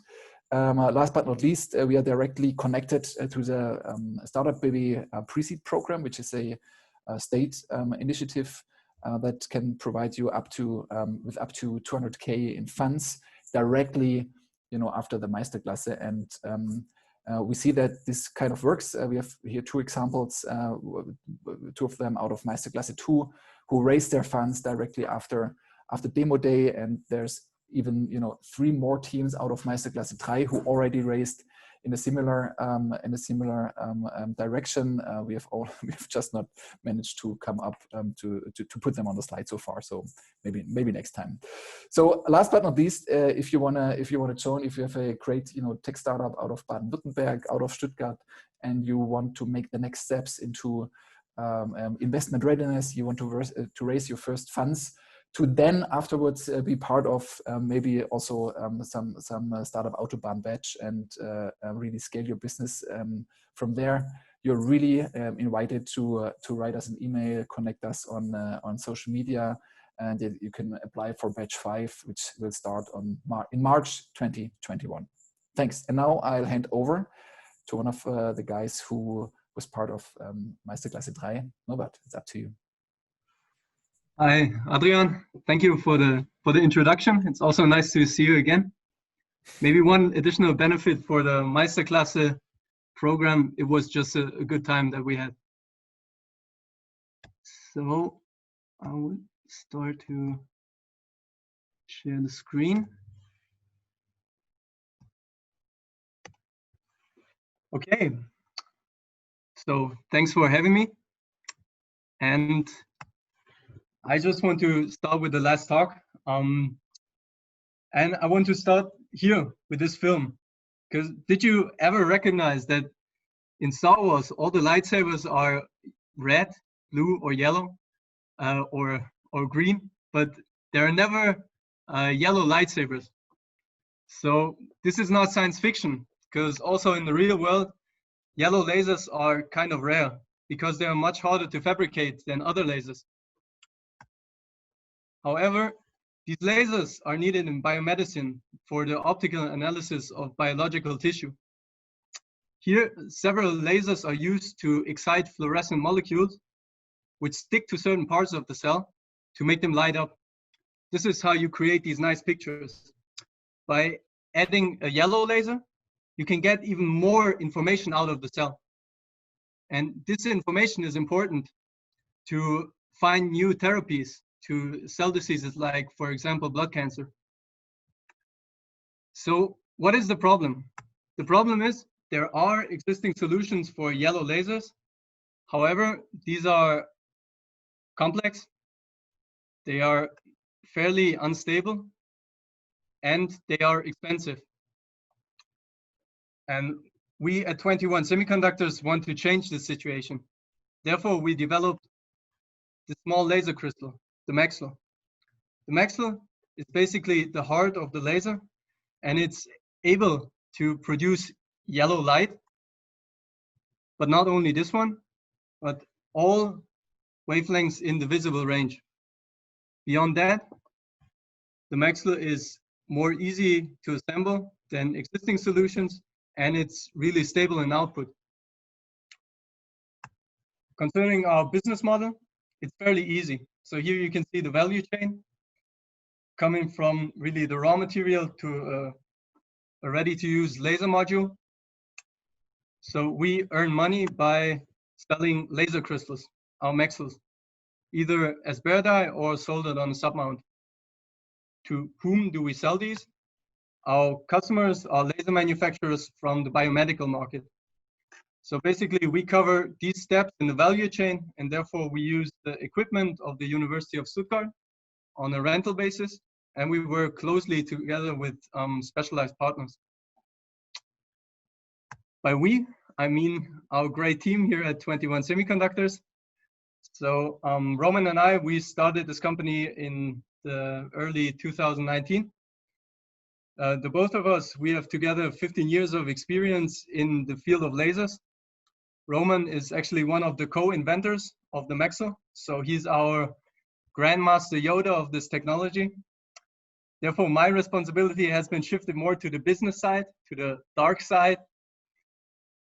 last but not least, we are directly connected to the Startup Baby Pre-Seed program, which is a state initiative that can provide you with up to 200K in funds directly, after the Meisterklasse. And we see that this kind of works. We have here two examples, two of them out of Meisterklasse 2, who raised their funds directly after demo day, and there's even 3 more teams out of Meisterklasse 3 who already raised in a similar direction. We have just not managed to come up to put them on the slide so far. So maybe next time. So last but not least, if you wanna join, if you have a great tech startup out of Baden-Württemberg, out of Stuttgart, and you want to make the next steps into investment readiness, you want to raise your first funds, to then afterwards be part of maybe also some startup Autobahn batch and really scale your business from there. You're really invited to write us an email, connect us on social media, and you can apply for batch 5, which will start in March 2021. Thanks. And now I'll hand over to one of the guys who was part of Meisterklasse 3. Norbert, it's up to you. Hi, Adrian. Thank you for the introduction. It's also nice to see you again. Maybe one additional benefit for the Meisterklasse program, it was just a good time that we had. So I will start to share the screen. Okay. So thanks for having me. And I just want to start with the last talk. And I want to start here with this film. Because did you ever recognize that in Star Wars, all the lightsabers are red, blue, or yellow, or green, but there are never yellow lightsabers. So this is not science fiction, because also in the real world, yellow lasers are kind of rare because they are much harder to fabricate than other lasers. However, these lasers are needed in biomedicine for the optical analysis of biological tissue. Here, several lasers are used to excite fluorescent molecules, which stick to certain parts of the cell to make them light up. This is how you create these nice pictures. By adding a yellow laser, you can get even more information out of the cell. And this information is important to find new therapies to cell diseases like, for example, blood cancer. So what is the problem? The problem is there are existing solutions for yellow lasers. However, these are complex, they are fairly unstable, and they are expensive. And we at 21 Semiconductors want to change this situation. Therefore, we developed the small laser crystal, the Maxwell. The Maxwell is basically the heart of the laser, and it's able to produce yellow light, but not only this one, but all wavelengths in the visible range. Beyond that, the Maxwell is more easy to assemble than existing solutions, and it's really stable in output. Concerning our business model, it's fairly easy. So here you can see the value chain coming from really the raw material to a ready-to-use laser module. So we earn money by selling laser crystals, our Maxwells, either as bare die or soldered on a submount. To whom do we sell these? Our customers are laser manufacturers from the biomedical market. So basically, we cover these steps in the value chain, and therefore we use the equipment of the University of Stuttgart on a rental basis, and we work closely together with specialized partners. By we, I mean our great team here at 21 Semiconductors. So Roman and I, we started this company in the early 2019. The both of us, we have together 15 years of experience in the field of lasers. Roman is actually one of the co-inventors of the Maxo. So he's our Grandmaster Yoda of this technology. Therefore, my responsibility has been shifted more to the business side, to the dark side.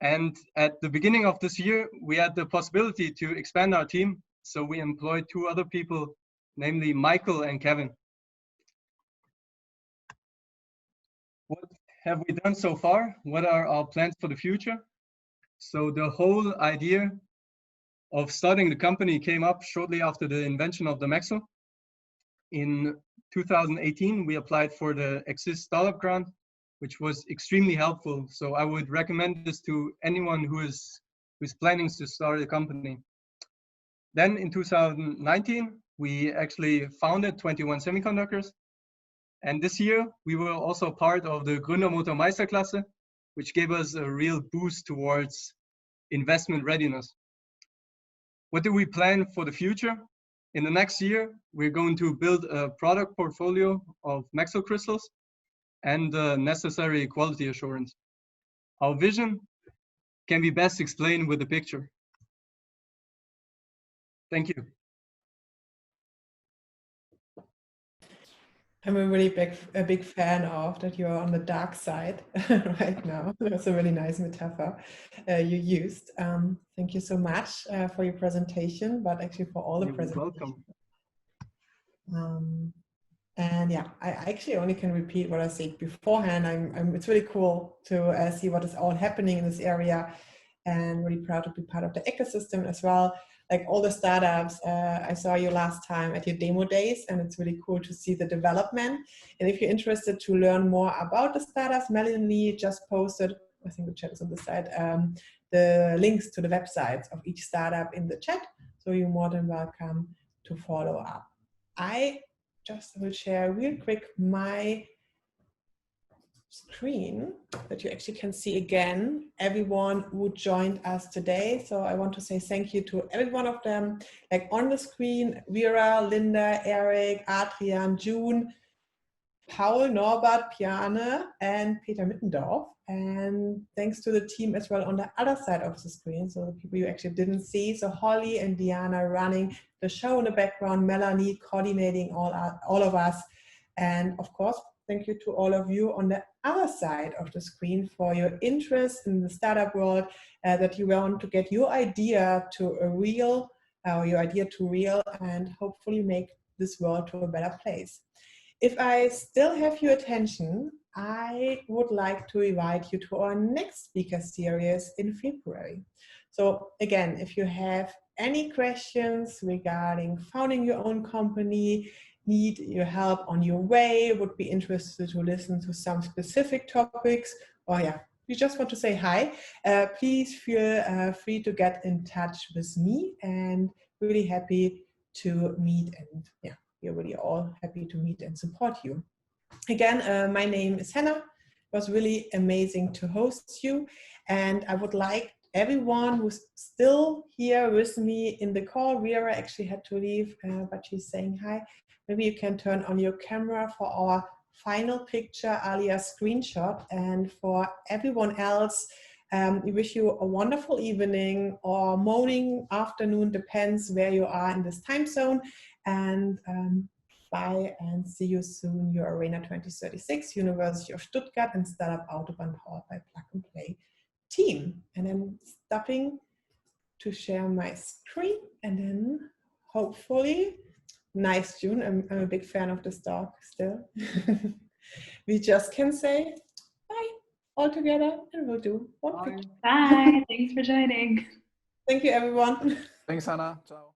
And at the beginning of this year, we had the possibility to expand our team. So we employed 2 other people, namely Michael and Kevin. What have we done so far? What are our plans for the future? So the whole idea of starting the company came up shortly after the invention of the Maxo. In 2018, we applied for the Exist Startup Grant, which was extremely helpful. So I would recommend this to anyone who is planning to start a company. Then in 2019, we actually founded 21 Semiconductors. And this year, we were also part of the Gründermotor Meisterklasse, which gave us a real boost towards investment readiness. What do we plan for the future? In the next year, we're going to build a product portfolio of Maxo crystals and the necessary quality assurance. Our vision can be best explained with a picture. Thank you. I'm a really big fan of that you're on the dark side right now. That's a really nice metaphor you used. Thank you so much for your presentation, but actually for all the presentations. Welcome. And yeah, I actually only can repeat what I said beforehand. It's really cool to see what is all happening in this area, and really proud to be part of the ecosystem as well. Like all the startups, I saw you last time at your demo days, and it's really cool to see the development. And if you're interested to learn more about the startups, Melanie just posted, I think the chat is on the side, the links to the websites of each startup in the chat. So you're more than welcome to follow up. I just will share real quick my screen that you actually can see again everyone who joined us today. So I want to say thank you to every one of them, like on the screen: Vera, Linda, Eric, Adrian, June, Paul, Norbert, Piane, and Peter Mittendorf. And thanks to the team as well on the other side of the screen, so the people you actually didn't see. So Holly and Diana running the show in the background, Melanie coordinating all of us, and of course, thank you to all of you on the other side of the screen for your interest in the startup world, that you want to get your idea to real, and hopefully make this world to a better place. If I still have your attention, I would like to invite you to our next speaker series in February. So again, if you have any questions regarding founding your own company, need your help on your way, would be interested to listen to some specific topics, or you just want to say hi, please feel free to get in touch with me, and really happy to meet, and we're really all happy to meet and support you. Again, my name is Hannah. It was really amazing to host you, and I would like everyone who's still here with me in the call. Vera actually had to leave, but she's saying hi. Maybe you can turn on your camera for our final picture, alias screenshot. And for everyone else, we wish you a wonderful evening or morning, afternoon, depends where you are in this time zone. And bye, and see you soon. Your Arena 2036, University of Stuttgart, and Startup Autobahn powered by Plug and Play team. And I'm stopping to share my screen, and then hopefully, nice, June. I'm a big fan of this dog still. We just can say bye all together, and we'll do one picture. Bye. Thanks for joining. Thank you, everyone. Thanks, Hannah. Ciao.